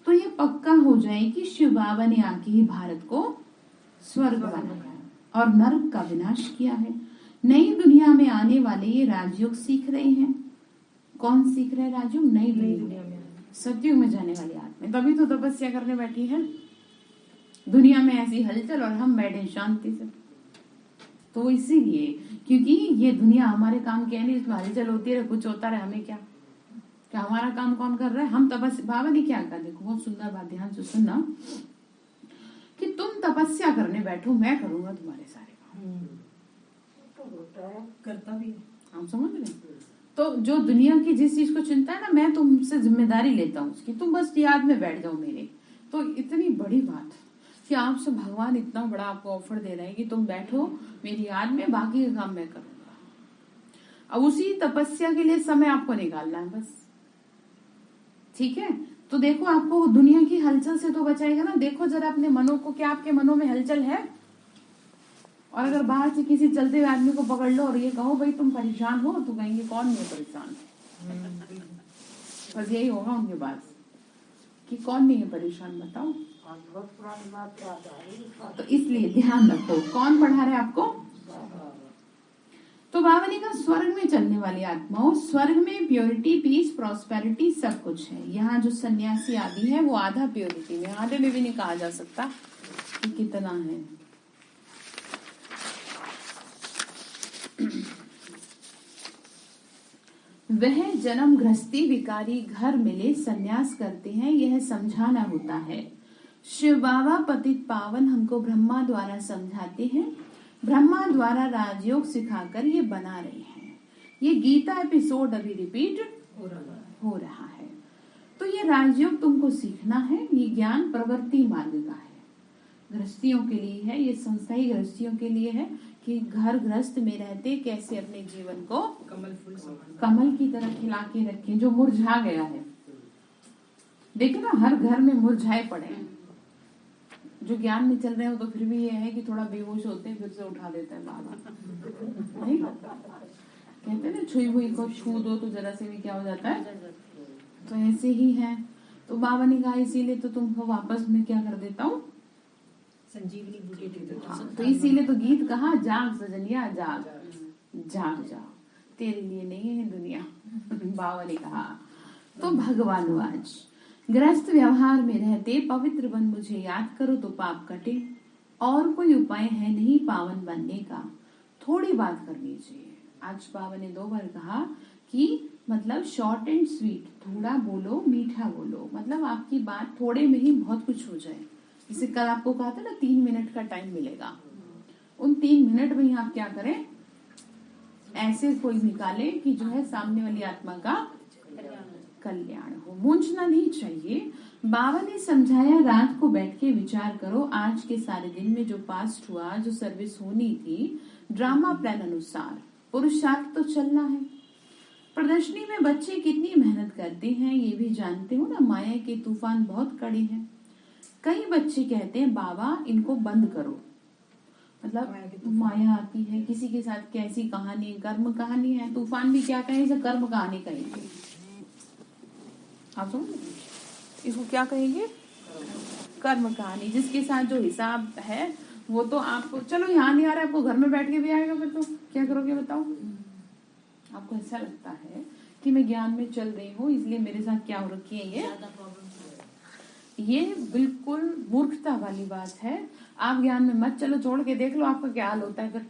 तो ये पक्का हो जाए कि शिव बाबा ने आके ही भारत को स्वर्ग बनाया और नरक का विनाश किया है। नई दुनिया में आने वाले ये राजयोग सीख रहे हैं। कौन सीख रहे हैं राजयोग, नई दुनिया में, सतयुग में जाने वाली आत्मा। तभी तो तपस्या करने बैठी है, दुनिया में ऐसी हलचल और हम बैठे शांति से। तो इसीलिए क्योंकि ये दुनिया हमारे काम के नहीं, इसमें हलचल होती रहे, कुछ होता रहे, हमें क्या, क्या हमारा काम कौन कर रहा है। हम तपस्या, बाबा ने क्या कहा, देखो बहुत सुंदर बात, ध्यान से सुनना, कि तुम तपस्या करने बैठो, मैं करूंगा तुम्हारे सारे काम। करता भी, हम समझ रहे। तो जो दुनिया की जिस चीज को चिंता है ना, मैं तुमसे जिम्मेदारी लेता हूँ उसकी, तुम बस याद में बैठ जाओ मेरे। तो इतनी बड़ी बात कि आपसे भगवान इतना बड़ा आपको ऑफर दे रहे हैं कि तुम बैठो मेरी याद में, बाकी का काम मैं करूंगा। अब उसी तपस्या के लिए समय आपको निकालना है बस। ठीक है, तो देखो आपको दुनिया की हलचल से तो बचाएगा ना। देखो जरा अपने मनों को, क्या आपके मनों में हलचल है? और अगर बाहर से किसी चलते हुए आदमी को पकड़ लो और ये कहो भाई तुम परेशान हो, तो कहेंगे कौन नहीं परेशान। बस यही होगा उनके पास कि कौन नहीं है परेशान, बताओ। बहुत पुरानी बात याद आ रही। तो इसलिए ध्यान रखो कौन पढ़ा रहे आपको। तो बाबा ने कहा स्वर्ग में चलने वाली आत्माओं, स्वर्ग में प्योरिटी, पीस, प्रॉस्पेरिटी सब कुछ है। यहाँ जो सन्यासी आदि है वो आधा प्योरिटी में, आधे में भी नहीं कहा जा सकता कि कितना है। वह जन्म गृहस्थी विकारी घर मिले सन्यास करते हैं, यह समझाना होता है। शिव बाबा पतित पावन हमको ब्रह्मा द्वारा समझाते हैं, ब्रह्मा द्वारा राजयोग सिखाकर ये बना रहे हैं। ये गीता एपिसोड अभी रिपीट हो रहा है। तो ये राजयोग तुमको सीखना है। ये ज्ञान प्रवृत्ति मार्ग का है, गृहस्थियों के लिए है। ये संस्था ही गृहस्थियों के लिए है कि घर गृहस्थ में रहते कैसे अपने जीवन को कमल की तरह खिला के रखें, जो मुरझा गया है। देखो ना, हर घर में मुरझाए पड़े हैं। जो ज्ञान में चल रहे हो तो फिर भी ये है कि थोड़ा बेहोश होते हैं, फिर से उठा देता है बाबा। नहीं कहते ना, छुई हुई को छू दो तो जरा से भी क्या हो जाता है। तो ऐसे ही है। तो बाबा ने कहा इसीलिए तो तुमको वापस में क्या कर देता हूँ, संजीवनी बूटी दे देता हूं। तो इसीलिए तो गीत कहा, जाग सजनिया जाग, जाग जाओ, तेरे लिए नहीं है दुनिया। बाबा ने कहा। तो भगवान आज गृहस्थ व्यवहार में रहते पवित्र बन मुझे याद करो तो पाप कटे, और कोई उपाय है नहीं पावन बनने का, थोड़ी बात करनी चाहिए। आज बाबा ने 2 बार कहा कि मतलब शॉर्ट एंड स्वीट, थोड़ा बोलो मीठा बोलो, मतलब आपकी बात थोड़े में ही बहुत कुछ हो जाए। जैसे कल आपको कहा था ना 3 मिनट का टाइम मिलेगा, उन 3 मिनट में ही आप क्या करें, ऐसे कोई निकाले कि जो है सामने वाली आत्मा का कल्याण हो। मूंझना नहीं चाहिए। बाबा ने समझाया रात को बैठ के विचार करो, आज के सारे दिन में जो पास्ट हुआ, जो सर्विस होनी थी, ड्रामा प्लान अनुसार पुरुषार्थ तो चलना है। प्रदर्शनी में बच्चे कितनी मेहनत करते हैं ये भी जानते हो ना। माया के तूफान बहुत कड़े हैं। कई बच्चे कहते हैं बाबा इनको बंद करो, मतलब माया आती है किसी के साथ, कैसी कहानी, कर्म कहानी है। तूफान भी क्या कहें, इसे कर्म कहानी कहेंगे। आप समझ, इसको क्या कहेंगे, कर्म कहानी। जिसके साथ जो हिसाब है वो तो आपको, चलो यहाँ नहीं आ रहा है, आपको घर में बैठ के भी आएगा, फिर तो क्या करोगे बताओ। आपको ऐसा लगता है कि मैं ज्ञान में चल रही हूँ इसलिए मेरे साथ क्या हो रखी है, ये बिल्कुल मूर्खता वाली बात है। आप ज्ञान में मत चलो, छोड़ के देख लो आपका क्या हाल होता है फिर।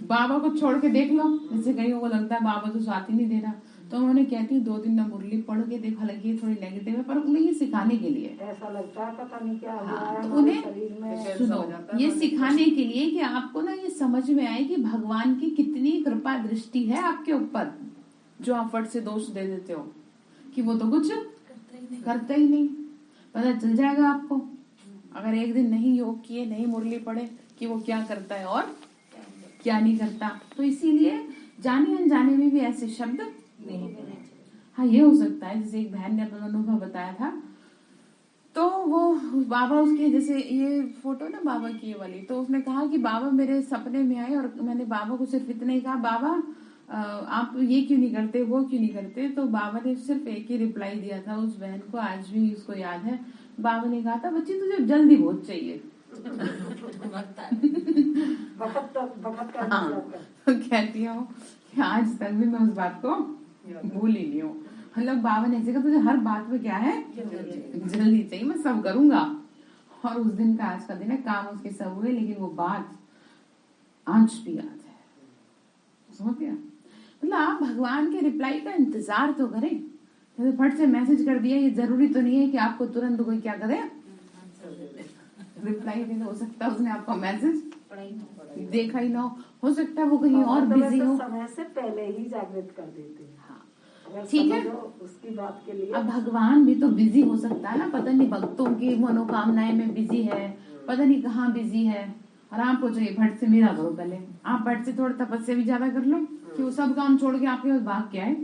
बाबा को छोड़ के देख लो। जैसे कहीं को लगता है बाबा तो साथ ही नहीं दे रहा, तो उन्होंने कहती हूँ 2 दिन ना मुरली पढ़ के देखो, हालांकि ये थोड़ी नेगेटिव है पर उन्हें ये सिखाने के लिए, ऐसा लगता है पता नहीं क्या हुआ है तो उन्हें शरीर में। सुनो, ये सिखाने के लिए कि आपको ना ये समझ में आए कि भगवान की कितनी कृपा दृष्टि है आपके ऊपर, जो आप फट से दोष दे देते हो कि वो तो कुछ करता ही नहीं। पता चल जाएगा आपको अगर एक दिन नहीं योग किए, नहीं मुरली पढ़े, कि वो क्या करता है और क्या नहीं करता। तो इसीलिए जाने अनजाने में भी ऐसे शब्द नहीं। हाँ, ये हो सकता है जैसे एक बहन ने अपना अनुभव बताया था, तो वो बाबा उसके, जैसे ये फोटो ना बाबा की ये वाली, तो उसने कहा कि बाबा मेरे सपने में आए और मैंने बाबा को सिर्फ इतना ही कहा, बाबा आप ये क्यों नहीं करते, वो क्यों नहीं करते। तो बाबा ने सिर्फ एक ही रिप्लाई दिया था उस बहन को, आज भी उसको याद है। बाबा ने कहा था बच्ची तुझे जल्दी बहुत चाहिए। हाँ, तो कहती हूँ कि आज तक भी मैं उस बात को भूल ही नहीं हूँ। मतलब बाबा ने ऐसे कहा तुझे हर बात में क्या है, जल्दी चाहिए, मैं सब करूंगा। और उस दिन का आज का दिन है, काम उसके सब हुए, लेकिन वो बात आज भी याद है। समझ गया, मतलब आप भगवान के रिप्लाई का इंतजार तो करें। जैसे फट से मैसेज कर दिया, ये जरूरी तो नहीं है कि आपको तुरंत कोई क्या करे, रिप्लाई देना। हो सकता है उसने आपका मैसेज देखा ही ना हो सकता है वो कहीं और बिजी हो, समय से पहले ही जागृत कर देते हैं। हाँ, ठीक है, उसकी बात के लिए। अब भगवान भी तो बिजी हो सकता है ना, पता नहीं भक्तों की मनोकामनाएं में बिजी है, पता नहीं कहाँ बिजी है। और आपको चाहिए फट से मेरा करो, पहले आप फट से थोड़ा तपस्या भी ज्यादा कर लो कि वो सब काम छोड़ के आपके पास भाग के आए।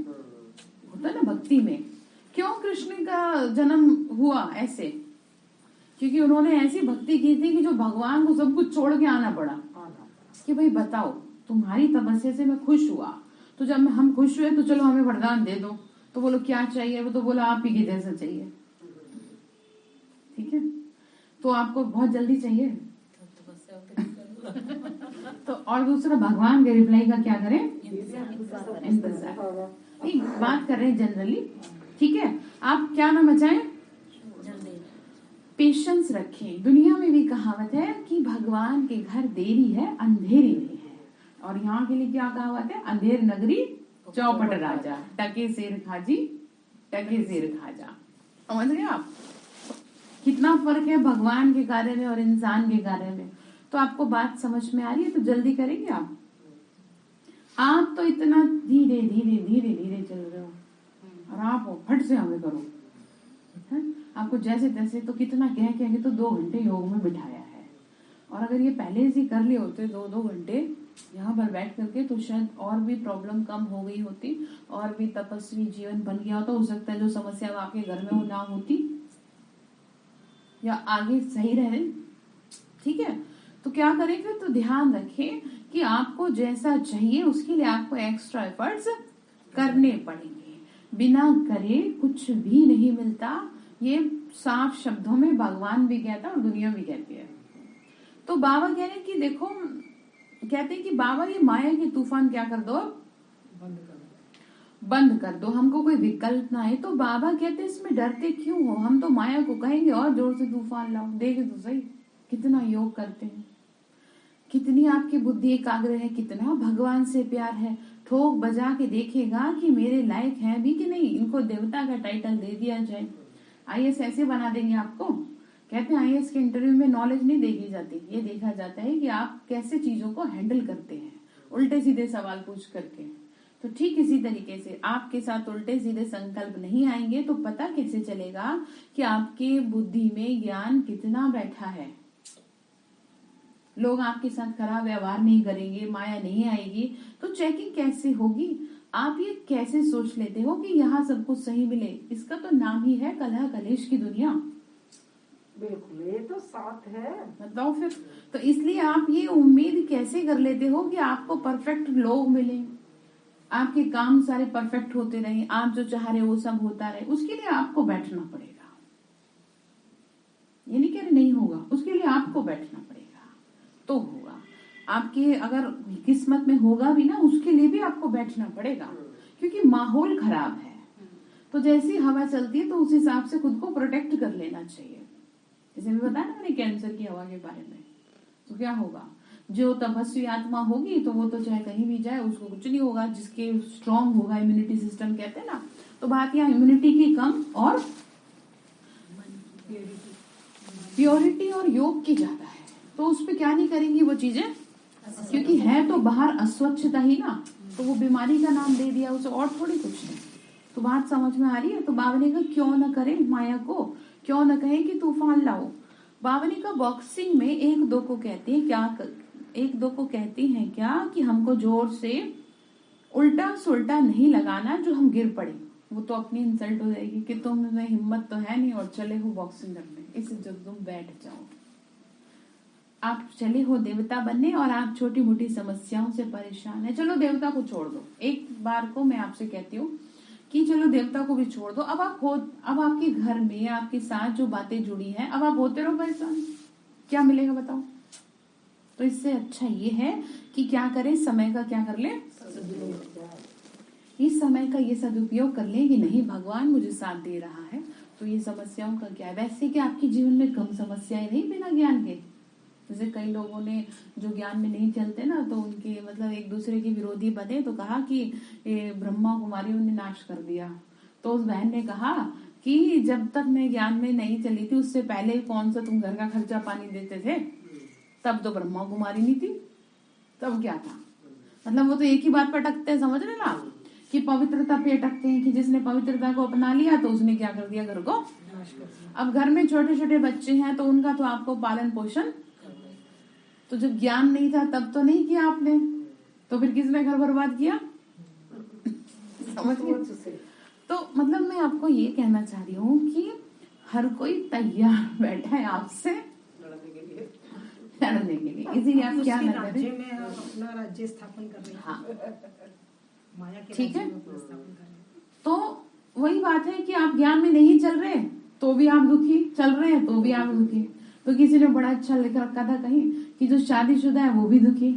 होता है ना भक्ति में। क्यों कृष्ण का जन्म हुआ ऐसे? क्योंकि उन्होंने ऐसी भक्ति की थी कि जो भगवान को सब कुछ छोड़ के आना पड़ा कि भाई बताओ, तुम्हारी तपस्या से मैं खुश हुआ, तो जब हम खुश हुए तो चलो हमें वरदान दे दो। तो बोलो क्या चाहिए? वो तो बोला आप ही के जैसा चाहिए। ठीक है, तो आपको बहुत जल्दी चाहिए। तो और दूसरा, भगवान के रिप्लाई का क्या करें? इंतजार। नहीं, बात कर रहे हैं जनरली। ठीक है, आप क्या ना बचाएं, पेशेंस रखें। दुनिया में भी कहावत है कि भगवान के घर देरी है अंधेरी नहीं है, और यहाँ के लिए क्या कहावत है? अंधेर नगरी चौपट राजा, टके शेर खाजी टके शेर खाजा। समझ गए आप कितना फर्क है भगवान के कार्य में और इंसान के कार्य में? तो आपको बात समझ में आ रही है? तो जल्दी करेंगे आप तो इतना धीरे धीरे धीरे धीरे चल रहे हो, और आप फट से हमें करो है? आपको जैसे तैसे तो कितना कह के 2 घंटे योग में बिठाया है, और अगर ये पहले से कर लिए होते 2-2 घंटे यहाँ पर बैठ करके, तो शायद और भी प्रॉब्लम कम हो गई होती, और भी तपस्वी जीवन बन गया होता। हो सकता है जो समस्या आपके घर में वो ना होती, या आगे सही रहे। ठीक है, तो क्या करेंगे? तो ध्यान रखें कि आपको जैसा चाहिए उसके लिए आपको एक्स्ट्रा एफर्ट्स करने पड़ेंगे। बिना करे कुछ भी नहीं मिलता, ये साफ शब्दों में भगवान भी कहता है और दुनिया भी कहती है। तो बाबा कह रहे हैं कि देखो, कहते हैं कि बाबा ये माया के तूफान क्या कर दो, बंद कर दो, हमको कोई विकल्प ना है। तो बाबा कहते हैं इसमें डरते क्यों हो? हम तो माया को कहेंगे और जोर से तूफान लाओ। देखे तो सही कितना योग करते हैं, कितनी आपकी बुद्धि एकाग्र है, कितना भगवान से प्यार है। ठोक बजा के देखेगा कि मेरे लायक है भी कि नहीं, इनको देवता का टाइटल दे दिया जाए। आईएएस ऐसे बना देंगे आपको। कहते हैं आईएएस के इंटरव्यू में नॉलेज नहीं देखी जाती, ये देखा जाता है कि आप कैसे चीजों को हैंडल करते हैं, उल्टे सीधे सवाल पूछ करके। तो ठीक इसी तरीके से आपके साथ उल्टे सीधे संकल्प नहीं आएंगे तो पता कैसे चलेगा कि आपके बुद्धि में ज्ञान कितना बैठा है। लोग आपके साथ खराब व्यवहार नहीं करेंगे, माया नहीं आएगी, तो चेकिंग कैसे होगी? आप ये कैसे सोच लेते हो कि यहाँ सब कुछ सही मिले? इसका तो नाम ही है कलह कलेश की दुनिया। बिल्कुल, ये तो साथ है। बताओ फिर, तो इसलिए आप ये उम्मीद कैसे कर लेते हो कि आपको परफेक्ट लोग मिले, आपके काम सारे परफेक्ट होते रहे, आप जो चाह रहे हो वो सब होता रहे? उसके लिए आपको बैठना पड़ेगा। ये नहीं कह रहे नहीं होगा, उसके लिए आपको बैठना पड़ेगा तो होगा। आपके अगर किस्मत में होगा भी ना, उसके लिए भी आपको बैठना पड़ेगा, क्योंकि माहौल खराब है। तो जैसी हवा चलती है तो उस हिसाब से खुद को प्रोटेक्ट कर लेना चाहिए। जैसे भी बताया ना मैंने कैंसर की हवा के बारे में, तो क्या होगा? जो तपस्वी आत्मा होगी तो वो तो चाहे कहीं भी जाए उसको कुछ नहीं होगा, जिसके स्ट्रांग होगा इम्यूनिटी सिस्टम कहते हैं ना। तो बात यहाँ इम्यूनिटी की कम और प्योरिटी और योग की ज्यादा है। तो उस पर क्या नहीं करेंगी वो चीजें, क्योंकि है तो बाहर अस्वच्छता ही ना, तो वो बीमारी का नाम दे दिया उसे, और थोड़ी कुछ नहीं। तो बात समझ में आ रही है? तो बाबा ने कहा क्यों न करें माया को, क्यों न कहें कि तूफान लाओ। बाबा ने कहा बॉक्सिंग में 1-2 को कहते हैं क्या, 1-2 को कहते हैं क्या कि हमको जोर से उल्टा सुल्टा नहीं लगाना जो हम गिर पड़े। वो तो अपनी इंसल्ट हो जाएगी कि तुम में हिम्मत तो है नहीं और चले हो बॉक्सिंग करने, इसे जब तुम बैठ जाओ। आप चले हो देवता बनने और आप छोटी मोटी समस्याओं से परेशान है। चलो देवता को छोड़ दो, एक बार को मैं आपसे कहती हूँ कि चलो देवता को भी छोड़ दो। अब अब आपके घर में आपके साथ जो बातें जुड़ी हैं, अब आप होते रहो परेशान, क्या मिलेगा बताओ? तो इससे अच्छा ये है कि क्या करें, समय का क्या कर ले, इस समय का ये सदुपयोग कर ले कि नहीं भगवान मुझे साथ दे रहा है तो ये समस्याओं का क्या है। वैसे कि आपके जीवन में कम समस्याएं नहीं बिना ज्ञान के। जैसे कई लोगों ने जो ज्ञान में नहीं चलते ना, तो उनके मतलब एक दूसरे के विरोधी बने, तो कहा कि ब्रह्मा कुमारियों ने नाश कर दिया। तो उस बहन ने कहा कि जब तक मैं ज्ञान में नहीं चली थी उससे पहले कौन सा तुम घर का खर्चा पानी देते थे, तब तो ब्रह्मा कुमारी नहीं थी, तब क्या था? मतलब वो तो एक ही बात पर अटकते हैं, समझ रहे ना आप, कि पवित्रता पे अटकते हैं कि जिसने पवित्रता को अपना लिया तो उसने क्या कर दिया, घर को। अब घर में छोटे छोटे बच्चे हैं तो उनका तो आपको पालन पोषण, तो जब ज्ञान नहीं था तब तो नहीं किया आपने, तो फिर किसने घर बर्बाद किया? समझ गए? तो मतलब मैं आपको ये कहना चाह रही हूँ कि हर कोई तैयार बैठा है आपसे लड़ने के लिए, इसीलिए आप क्या ना राज्य करें। में अपना राज्य स्थापन कर रहे हैं। हाँ माया के ठीक राज्य है। में अपना स्थापन कर रहे हैं। तो वही बात है कि आप ज्ञान में नहीं चल रहे तो भी आप दुखी, चल रहे हैं तो भी आप दुखी। तो किसी ने बड़ा अच्छा लिख रखा था कहीं कि जो शादीशुदा है वो भी दुखी,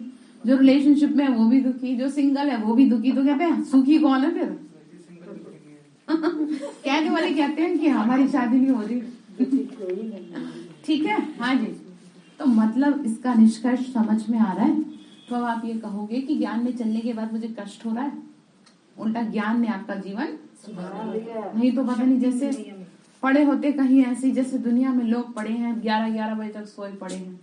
जो रिलेशनशिप में है वो भी दुखी, जो सिंगल है वो भी दुखी। तो कहते हैं सुखी कौन है फिर? कहने वाले कहते हैं कि हमारी शादी नहीं हो रही। ठीक है, हाँ जी। तो मतलब इसका निष्कर्ष समझ में आ रहा है। तो अब आप ये कहोगे कि ज्ञान में चलने के बाद मुझे कष्ट हो रहा है, उल्टा ज्ञान ने आपका जीवन नहीं तो पता नहीं, जैसे पड़े होते कहीं ऐसे, जैसे दुनिया में लोग पड़े हैं 11-11 बजे तक सोए पड़े हैं।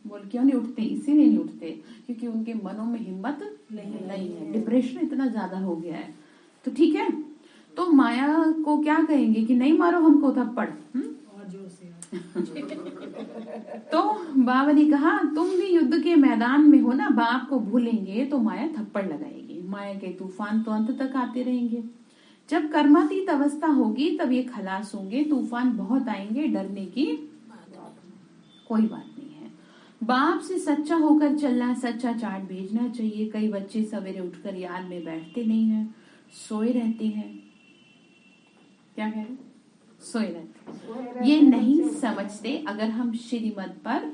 बोल क्यों नहीं उठते? इसीलिए नहीं उठते क्योंकि उनके मनों में हिम्मत नहीं है, डिप्रेशन इतना ज्यादा हो गया है। तो ठीक है, तो माया को क्या कहेंगे कि नहीं मारो हमको थप्पड़। और जोर से तो बाबा ने कहा तुम भी युद्ध के मैदान में हो ना, बाप को भूलेंगे तो माया थप्पड़ लगाएगी। माया के तूफान तो अंत तक आते रहेंगे। जब कर्मातीत अवस्था होगी तब ये खलास होंगे। तूफान बहुत आएंगे, डरने की कोई बात नहीं है। बाप से सच्चा होकर चलना, सच्चा चार्ट भेजना चाहिए। कई बच्चे सवेरे उठकर याद में बैठते नहीं हैं, सोए रहते हैं। क्या कह रहे? सोए रहते। ये नहीं समझते अगर हम श्रीमत पर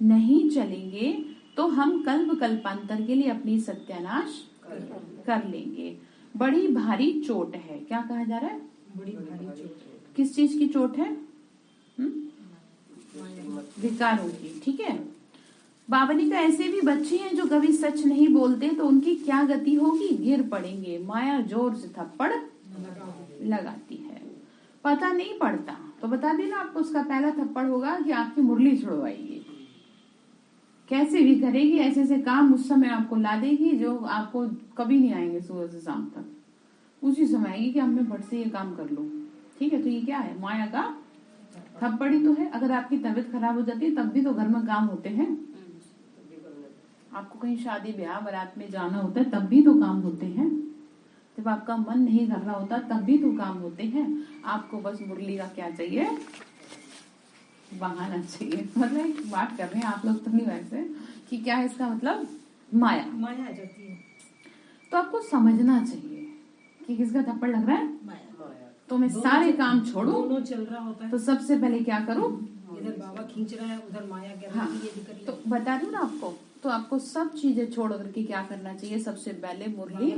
नहीं चलेंगे तो हम कल्प कल्पांतर के लिए अपनी सत्यानाश कर लेंगे। बड़ी भारी चोट है। क्या कहा जा रहा है? बड़ी भारी चोट। किस चीज की चोट है? विकारों की। ठीक है। बाबा ने कहा ऐसे भी बच्चे हैं जो कभी सच नहीं बोलते तो उनकी क्या गति होगी? गिर पड़ेंगे। माया जोर से थप्पड़ लगाती है, पता नहीं पड़ता। तो बता देना आपको उसका पहला थप्पड़ होगा कि आपकी मुरली छुड़वाएगी। कैसे भी करेगी, ऐसे ऐसे काम उस समय आपको ला देगी जो आपको कभी नहीं आएंगे सुबह से शाम तक। उसी समय आएगी कि अब मैं फट से ये काम कर लूं। ठीक है, तो ये क्या है? माया का थप्पड़ ही तो है। अगर आपकी तबीयत खराब हो जाती है तब भी तो घर में काम होते हैं। आपको कहीं शादी ब्याह बारात में जाना होता है तब भी तो काम होते हैं। जब आपका मन नहीं कर रहा होता तब भी तो काम होते हैं। आपको बस मुरली का क्या चाहिए? बहाना चाहिए। मतलब एक बात कर रहे हैं आप लोग तो नहीं वैसे कि क्या है इसका मतलब? माया आ जाती है। तो आपको समझना चाहिए कि किसका थप्पड़ लग रहा है। तो मैं सारे काम छोड़ू, दोनों चल रहा होता है। तो सबसे पहले क्या करूं? इधर बाबा खींच रहा है, उधर माया कह रही हाँ, है ये भी कर ले। तो बता दूं ना आपको। तो आपको सब चीजें छोड़ करके क्या करना चाहिए? सबसे पहले मुरली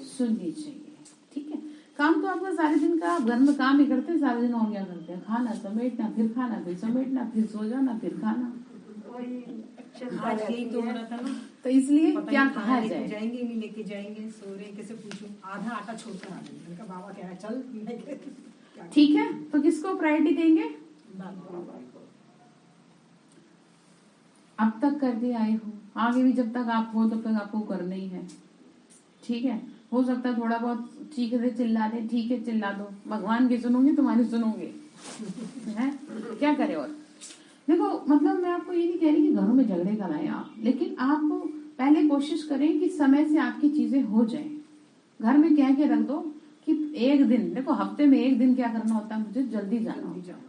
सुननी चाहिए। ठीक है। काम तो आपका सारे दिन का, आप घर में काम ही करते हैं सारे दिन। और क्या करते हैं? खाना समेटना, फिर खाना, फिर समेटना, फिर सो जाना, फिर खाना। आज यही तो हो रहा था ना। तो इसलिए क्या नहीं कहा लेके जाए? जाएंगे नहीं लेके जाएंगे, सो रहे कैसे पूछूं? आधा आटा छोड़कर आ गए। उनका बाबा कह रहा है चल मैं क्या ठीक है, तो किसको प्रायोरिटी देंगे? अब तक करते आए हो, आगे भी जब तक आप हो तब तक आपको करना ही है। ठीक है। हो सकता है थोड़ा बहुत चीखते चिल्ला दे, ठीक है चिल्ला दो, भगवान की सुनोगे तुम्हारी सुनोगे है? क्या करे? और देखो मतलब मैं आपको ये नहीं कह रही कि घरों में झगड़े कराएं आप, लेकिन आप पहले कोशिश करें कि समय से आपकी चीजें हो जाएं। घर में कह के रख दो कि एक दिन, देखो हफ्ते में एक दिन क्या करना होता है? मुझे जल्दी जाना होता है।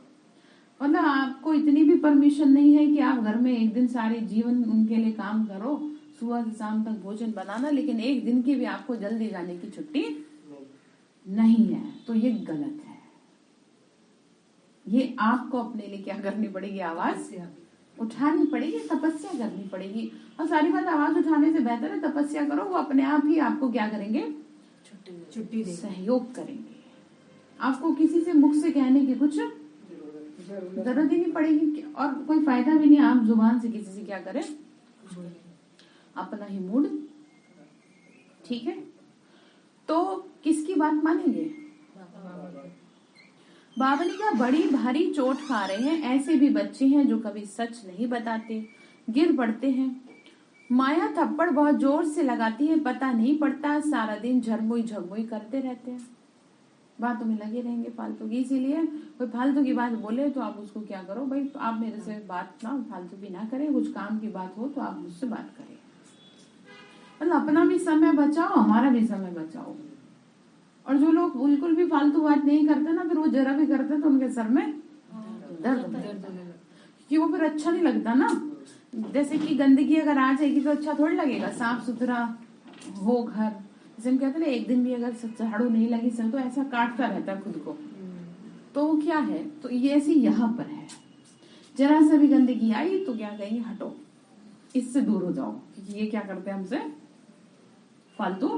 मतलब आपको इतनी भी परमिशन नहीं है कि आप घर में एक दिन सारे जीवन उनके लिए काम करो, सुबह से शाम तक भोजन बनाना, लेकिन एक दिन की भी आपको जल्दी जाने की छुट्टी नहीं है। तो ये गलत है। ये आपको अपने लिए क्या करनी पड़ेगी? आवाज उठानी पड़ेगी, तपस्या करनी पड़ेगी। और सारी बात आवाज उठाने से बेहतर है तपस्या करो। वो अपने आप ही आपको क्या करेंगे? छुट्टी सहयोग करेंगे। आपको किसी से मुख से कहने की कुछ जरूरत ही नहीं पड़ेगी और कोई फायदा भी नहीं। आप जुबान से किसी से क्या करें? अपना ही मूड। ठीक है। तो किसकी बात मानेंगे? बाबा ने कहा बड़ी भारी चोट खा रहे हैं। ऐसे भी बच्चे हैं जो कभी सच नहीं बताते, गिर पड़ते हैं। माया थप्पड़ बहुत जोर से लगाती है, पता नहीं पड़ता। सारा दिन झरमुई झगमुई करते रहते हैं, बातों में लगे रहेंगे फालतू की। इसीलिए कोई फालतू की बात बोले तो आप उसको क्या करो? भाई आप मेरे से बात ना फालतू की ना करें, कुछ काम की बात हो तो आप मुझसे बात करें। मतलब अपना भी समय बचाओ, हमारा भी समय बचाओ। और जो लोग बिल्कुल भी फालतू बात नहीं करते ना, फिर वो जरा भी करते तो उनके सर में दर्द होता है, क्योंकि वो फिर अच्छा नहीं लगता ना। जैसे कि गंदगी अगर आ जाएगी तो अच्छा थोड़ी लगेगा, साफ सुथरा हो घर। जैसे हम कहते हैं ना, एक दिन भी अगर झाड़ू नहीं लगी सर तो ऐसा काटता रहता है खुद को, तो वो क्या है, तो ये ऐसी यहाँ पर है। जरा सा भी गंदगी आई तो क्या कहेंगे, हटो, इससे दूर हो जाओ, क्योंकि ये क्या करते हैं हमसे फालतू।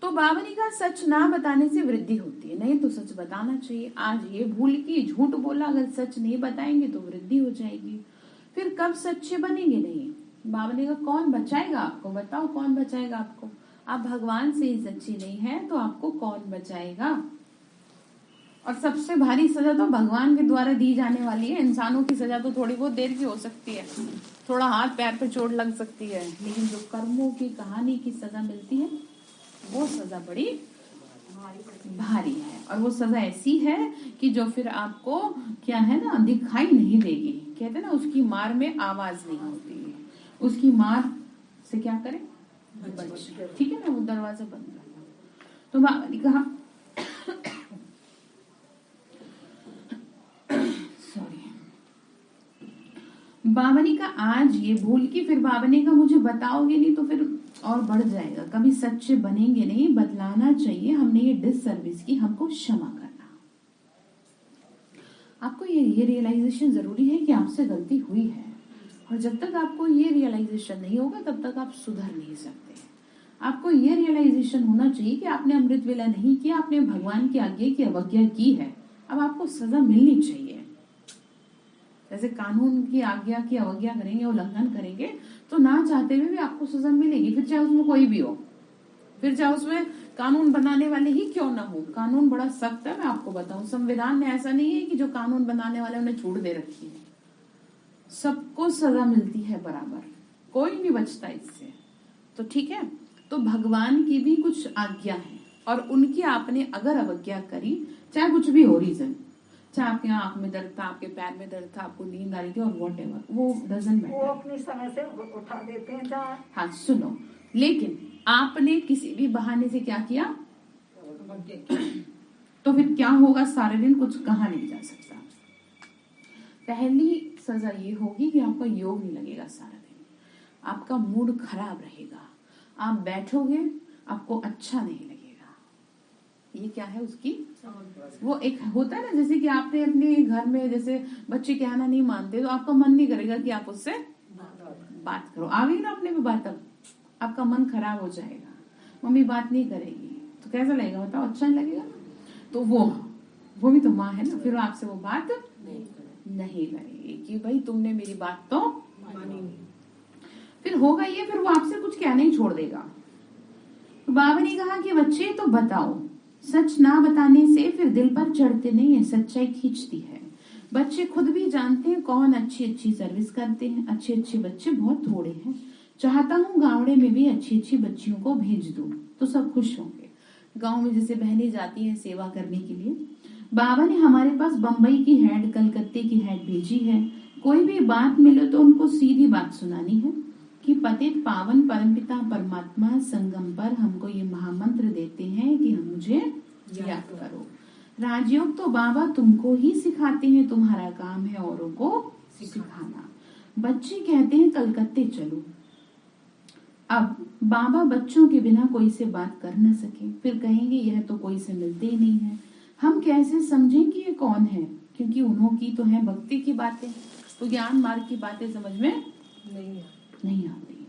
तो बावनी का सच ना बताने से वृद्धि होती है, नहीं तो सच बताना चाहिए। आज ये भूल की झूठ बोला, अगर सच नहीं बताएंगे तो वृद्धि हो जाएगी। फिर कब सच्चे बनेंगे नहीं। बावनी का कौन बचाएगा आपको, बताओ कौन बचाएगा आपको। आप भगवान से ही सच्चे नहीं है तो आपको कौन बचाएगा। और सबसे भारी सजा तो भगवान के द्वारा दी जाने वाली है। इंसानों की सजा तो थोड़ी बहुत देर की हो सकती है, थोड़ा हाथ पैर पे चोट लग सकती है, लेकिन जो कर्मों की कहानी की सजा मिलती है वो सजा बड़ी भारी है। और वो सजा ऐसी है कि जो फिर आपको क्या है ना, दिखाई नहीं देगी। कहते हैं ना, उसकी मार में आवाज नहीं होती है, उसकी मार से क्या करें, बच। ठीक है ना, वो दरवाजा बंद करना। तो बाबा ने कहा बावनी का आज ये भूल की, फिर बावनी का मुझे बताओगे नहीं तो फिर और बढ़ जाएगा। कभी सच्चे बनेंगे नहीं, बतलाना चाहिए, हमने ये डिससर्विस की, हमको क्षमा करना। आपको ये रियलाइजेशन जरूरी है कि आपसे गलती हुई है, और जब तक आपको ये रियलाइजेशन नहीं होगा तब तक आप सुधर नहीं सकते। आपको ये रियलाइजेशन होना चाहिए कि आपने अमृत वेला नहीं किया, आपने भगवान की आज्ञा की अवज्ञा की है, अब आपको सजा मिलनी चाहिए। जैसे कानून की आज्ञा की अवज्ञा करेंगे, उल्लंघन करेंगे, तो ना चाहते हुए भी आपको सजा मिलेगी, फिर चाहे उसमें कोई भी हो, फिर चाहे उसमें कानून बनाने वाले ही क्यों ना हो। कानून बड़ा सख्त है, मैं आपको बताऊं। संविधान में ऐसा नहीं है कि जो कानून बनाने वाले उन्हें छूट दे रखी है, सबको सजा मिलती है बराबर, कोई नहीं बचता इससे। तो ठीक है, तो भगवान की भी कुछ आज्ञा है, और उनकी आपने अगर अवज्ञा करी, चाहे कुछ भी हो रीजन, चाहे आपके आंख में दर्द था, आपके पैर में दर्द था, आपको नींद आ रही थी, और व्हाटएवर, वो डजंट मैटर, वो अपने समय से उठा देते हैं। हाँ सुनो, लेकिन आपने किसी भी बहाने से क्या किया तो फिर क्या होगा, सारे दिन कुछ कहा नहीं जा सकता। पहली सजा ये होगी कि आपका योग नहीं लगेगा सारा दिन, आपका मूड खराब रहेगा, आप बैठोगे आपको अच्छा नहीं लगेगा। ये क्या है उसकी, वो एक होता है ना, जैसे कि आपने अपने घर में, जैसे बच्चे कहना नहीं मानते तो आपका मन नहीं करेगा कि आप उससे बात करो। आ गई ना अपने में बात, अब आपका मन खराब हो जाएगा, मम्मी बात नहीं करेगी तो कैसा लगेगा बताओ, अच्छा नहीं लगेगा। तो वो भी तो माँ है ना, फिर आपसे वो बात नहीं करेगी कि भाई तुमने मेरी बात तो मानी नहीं। फिर होगा ये, फिर वो आपसे कुछ कहना ही छोड़ देगा। तो बाबा ने कहा कि बच्चे तो बताओ, सच ना बताने से फिर दिल पर चढ़ते नहीं है, सच्चाई खींचती है। बच्चे खुद भी जानते हैं कौन अच्छी अच्छी सर्विस करते हैं, अच्छे अच्छे बच्चे बहुत थोड़े हैं। चाहता हूँ गावड़े में भी अच्छी अच्छी बच्चियों को भेज दूं तो सब खुश होंगे। गांव में जैसे बहनें जाती हैं सेवा करने के लिए, बाबा ने हमारे पास बम्बई की हेड, कलकत्ते की हेड भेजी है। कोई भी बात मिले तो उनको सीधी बात सुनानी है कि पतित पावन परमपिता परमात्मा संगम पर हमको ये महामंत्र देते हैं कि हम मुझे याद करो। राजयोग तो बाबा तुमको ही सिखाते हैं, तुम्हारा काम है औरों को सिखाना। बच्चे कहते हैं कलकत्ते चलो। अब बाबा बच्चों के बिना कोई से बात कर न सके, फिर कहेंगे यह तो कोई से मिलते ही नहीं है। हम कैसे समझें कि ये कौन है, क्योंकि उन्होंने तो है भक्ति की बातें, तो ज्ञान मार्ग की बातें समझ में नहीं आती।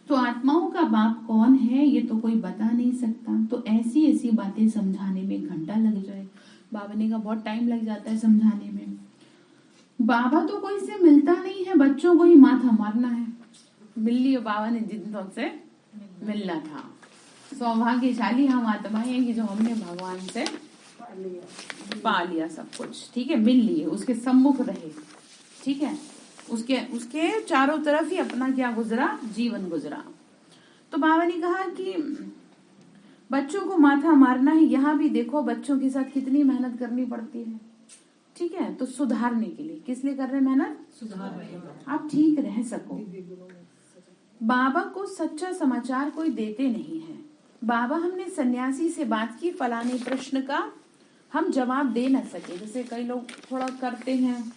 तो आत्माओं का बाप कौन है ये तो कोई बता नहीं सकता। तो ऐसी ऐसी बातें समझाने में घंटा लग जाए। बाबा ने का बहुत टाइम लग जाता है समझाने में। बाबा तो कोई से मिलता नहीं है, बच्चों को ही माथा मारना है। मिल लियो बाबा ने जिन से मिलना था। सौभाग्यशाली हम आत्माएं हैं कि जो हमने भगवान से पा लिया सब कुछ, ठीक है, मिल लिए, उसके सम्मुख रहे, ठीक है, उसके चारों तरफ ही अपना क्या गुजरा, जीवन गुजरा। तो बाबा ने कहा कि बच्चों को माथा मारना है। यहाँ भी देखो बच्चों के साथ कितनी मेहनत करनी पड़ती है, ठीक है, तो सुधारने के लिए। किस लिए कर रहे मेहनत, आप ठीक रह सको। बाबा को सच्चा समाचार कोई देते नहीं है, बाबा हमने सन्यासी से बात की, फलाने प्रश्न का हम जवाब दे न सके। जैसे कई लोग थोड़ा करते हैं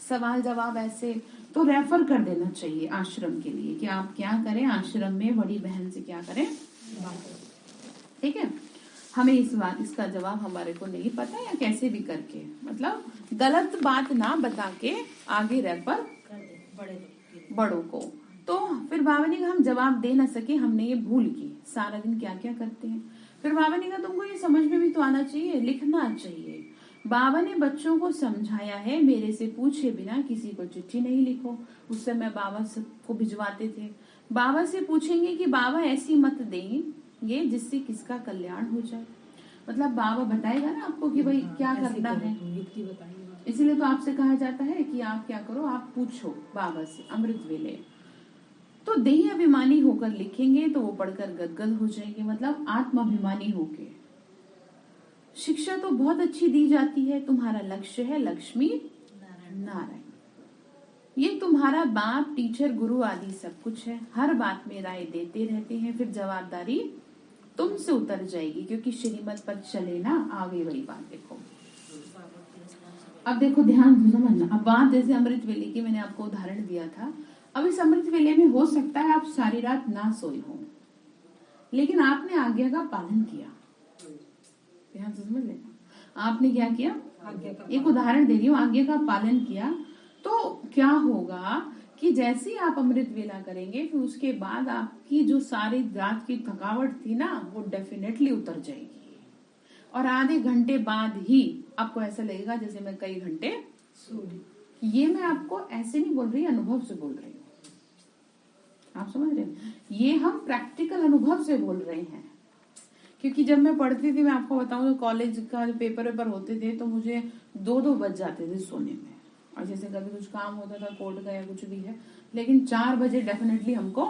सवाल जवाब ऐसे, तो रेफर कर देना चाहिए आश्रम के लिए कि आप क्या करें, आश्रम में बड़ी बहन से क्या करें, ठीक है। हमें इसका जवाब हमारे को नहीं पता, या कैसे भी करके मतलब गलत बात ना बता के आगे रेफर बड़ों को। तो फिर बाबा ने कहा हम जवाब दे ना सके, हमने ये भूल की, सारा दिन क्या क्या करते हैं। फिर बाबा ने कहा तुमको ये समझ में भी तो आना चाहिए, लिखना चाहिए। बाबा ने बच्चों को समझाया है, मेरे से पूछे बिना किसी को चिट्ठी नहीं लिखो। उस समय बाबा सबको भिजवाते थे। बाबा से पूछेंगे कि बाबा ऐसी मत देंगे जिससे किसका कल्याण हो जाए। मतलब बाबा बताएगा ना आपको कि भाई क्या करना है, इसीलिए तो आपसे कहा जाता है कि आप क्या करो, आप पूछो बाबा से अमृत वेले। तो देह अभिमानी होकर लिखेंगे तो वो पढ़कर गदगद हो जाएंगे, मतलब आत्माभिमानी होके। शिक्षा तो बहुत अच्छी दी जाती है, तुम्हारा लक्ष्य है लक्ष्मी नारायण। ये तुम्हारा बाप, टीचर, गुरु आदि सब कुछ है, हर बात में राय देते रहते हैं। फिर जवाबदारी तुमसे उतर जाएगी, क्योंकि श्रीमत पर चले ना, आगे वही बात देखो। अब देखो ध्यान समझना। अब बात जैसे अमृत वेले की मैंने आपको उदाहरण दिया था। अब इस अमृत वेले में हो सकता है आप सारी रात ना सोए हो, लेकिन आपने आज्ञा का पालन किया। ध्यान से समझ लेना, आपने क्या किया, एक उदाहरण दे रही हूँ, आज्ञा का पालन किया। तो क्या होगा कि जैसे ही आप अमृत वेला करेंगे, फिर उसके बाद आपकी जो सारी रात की थकावट थी ना, वो डेफिनेटली उतर जाएगी। और आधे घंटे बाद ही आपको ऐसा लगेगा जैसे मैं कई घंटे सो रही। ये मैं आपको ऐसे नहीं बोल रही, अनुभव से बोल रही हूँ। आप समझ रहे हैं, ये हम प्रैक्टिकल अनुभव से बोल रहे हैं। क्योंकि जब मैं पढ़ती थी, मैं आपको बताऊं, कॉलेज का पेपर होते थे तो मुझे 2-2 बज जाते थे सोने में। और जैसे कभी कुछ काम होता था कोर्ट का या कुछ भी है, लेकिन 4 बजे डेफिनेटली हमको,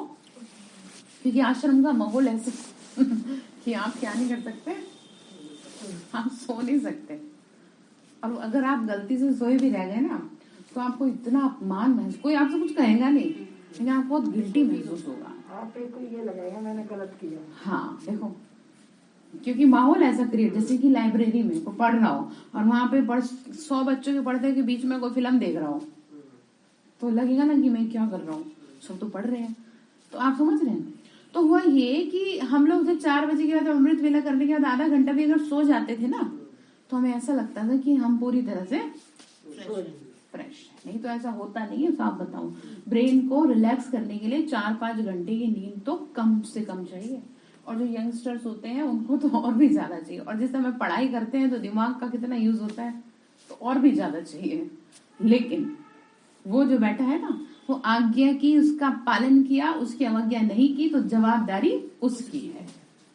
क्योंकि आश्रम का माहौल ऐसे कि आप क्या नहीं कर सकते, आप सो नहीं सकते। और अगर आप गलती से सोए भी रह गए ना, तो आपको इतना अपमान महसूस, कोई आपसे कुछ कहेगा नहीं, लेकिन आपको बहुत गिल्टी महसूस होगा, आपको ये लगेगा मैंने गलत किया। हाँ देखो, क्योंकि माहौल ऐसा क्रिएट, जैसे कि लाइब्रेरी में को पढ़ रहा हो और वहां पे 100 बच्चों के पढ़ते के बीच में कोई फिल्म देख रहा हो, तो लगेगा ना कि मैं क्या कर रहा हूँ, सब तो पढ़ रहे हैं। तो आप समझ रहे हैं। तो हुआ ये कि हम लोग जब 4 बजे के बाद अमृत वेला करने के बाद आधा घंटा भी अगर सो जाते थे ना, तो हमें ऐसा लगता था कि हम पूरी तरह से फ्रेश। नहीं तो ऐसा होता नहीं है। तो आप बताऊं, ब्रेन को रिलैक्स करने के लिए 4-5 घंटे की नींद तो कम से कम चाहिए। और जो यंगस्टर्स होते हैं उनको तो और भी ज्यादा चाहिए। और जिस समय पढ़ाई करते हैं तो दिमाग का कितना यूज होता है, तो और भी ज्यादा चाहिए। लेकिन वो जो बैठा है ना, वो आज्ञा की, उसका पालन किया, उसकी अवज्ञा नहीं की, तो जवाबदारी उसकी है।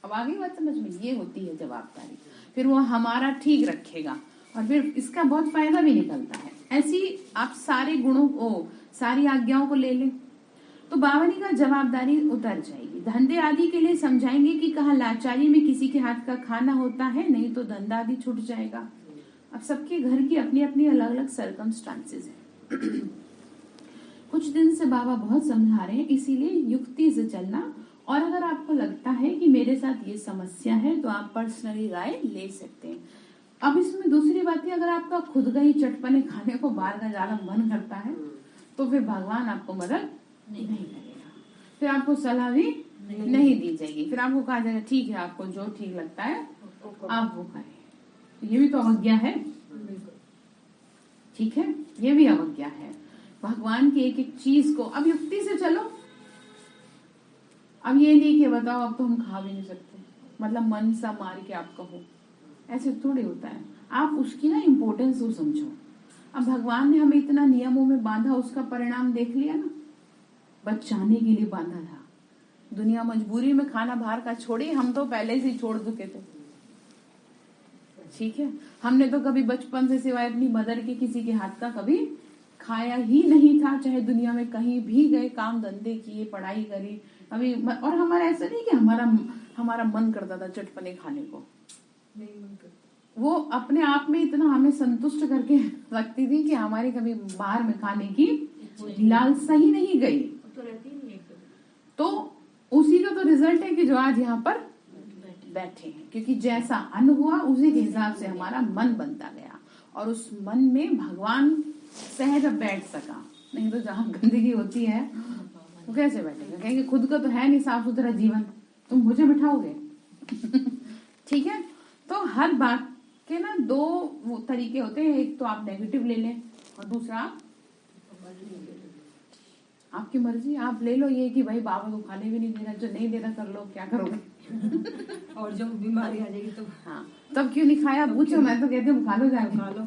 अब आगे बात समझ में, ये होती है जवाबदारी। फिर वो हमारा ठीक रखेगा और फिर इसका बहुत फायदा भी निकलता है। ऐसी आप सारे गुणों को, सारी आज्ञाओं को ले लें तो बावनी का जवाबदारी उतर जाएगी। धंधे आदि के लिए समझाएंगे कि कहाँ लाचारी में किसी के हाथ का खाना होता है, नहीं तो धंधा आदि छूट जाएगा। अब सबके घर की अपनी अपनी अलग अलग सर्कमस्टांसेस है। कुछ दिन से बाबा बहुत समझा रहे हैं, इसीलिए युक्ति से चलना। और अगर आपको लगता है कि मेरे साथ ये समस्या है, तो आप पर्सनली राय ले सकते हैं। अब इसमें दूसरी बात है, अगर आपका खुद का ही चटपने खाने को बाहर का ज्यादा मन करता है, तो फिर भगवान आपको मदद नहीं करेगा, फिर आपको सलाह भी नहीं दी जाएगी। फिर आपको कहा जाएगा ठीक है, आपको जो ठीक लगता है आप वो करें। तो ये भी तो अवज्ञा है, ठीक है, ये भी अवज्ञा है भगवान की एक एक चीज को। अब युक्ति से चलो। अब ये नहीं कि बताओ अब तो हम खा भी नहीं सकते, मतलब मन सा मार के आप कहो, ऐसे थोड़ी होता है। आप उसकी ना इम्पोर्टेंस को समझो। अब भगवान ने हमें इतना नियमों में बांधा, उसका परिणाम देख लिया ना, बचाने के लिए बांधा था। दुनिया मजबूरी में खाना बाहर का छोड़ी, हम तो पहले से ही छोड़ चुके थे, ठीक है। हमने तो कभी बचपन से सिवाय अपनी मदर के किसी के हाथ का कभी खाया ही नहीं था, चाहे दुनिया में कहीं भी गए, काम धंधे किए, पढ़ाई करी अभी। और हमारा ऐसा नहीं कि हमारा मन करता था चटपने खाने को, वो अपने आप में इतना हमें संतुष्ट करके रखती थी कि हमारी कभी बाहर में खाने की लालसा ही नहीं गई। तो उसी का तो रिजल्ट है कि जो आज यहाँ पर बैठे हैं, क्योंकि जैसा अन्न हुआ उसी के हिसाब से हमारा मन बनता गया और उस मन में भगवान सहज बैठ सका। नहीं तो जहाँ गंदगी होती है तो कैसे बैठेगा? कहेंगे खुद का तो है नहीं साफ सुथरा जीवन, तुम मुझे बिठाओगे? ठीक है, तो हर बात के ना दो तरीके होते हैं, एक तो आप नेगेटिव ले लें और दूसरा आपकी मर्जी, आप ले लो ये कि भाई बाबा तो खाने भी नहीं दे रहा, जो नहीं दे रहा कर लो, क्या करोगे? और जब बीमारी आ जाएगी तो हाँ, तब क्यों नहीं खाया पूछो, मैं तो कहती हूँ खा लो जाके, खा लो,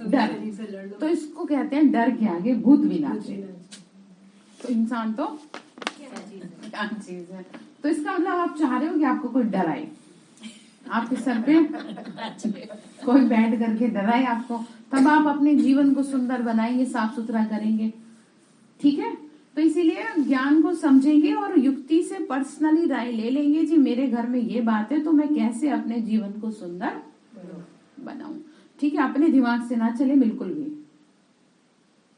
डर से लड़ लो। तो इसको कहते हैं डर के आगे भूत भी नाचे। तो इंसान तो क्या चीज है? तो इसका मतलब आप चाह रहे हो कि आपको कोई डराए, आपके सर पे कोई बैठ करके डराए आपको, तब आप अपने जीवन को सुंदर बनाएंगे, साफ सुथरा करेंगे। ठीक है, तो इसीलिए ज्ञान को समझेंगे और युक्ति से पर्सनली राय ले लेंगे जी मेरे घर में ये बात है तो मैं कैसे अपने जीवन को सुंदर बनाऊं। ठीक है, अपने दिमाग से ना चले बिल्कुल भी।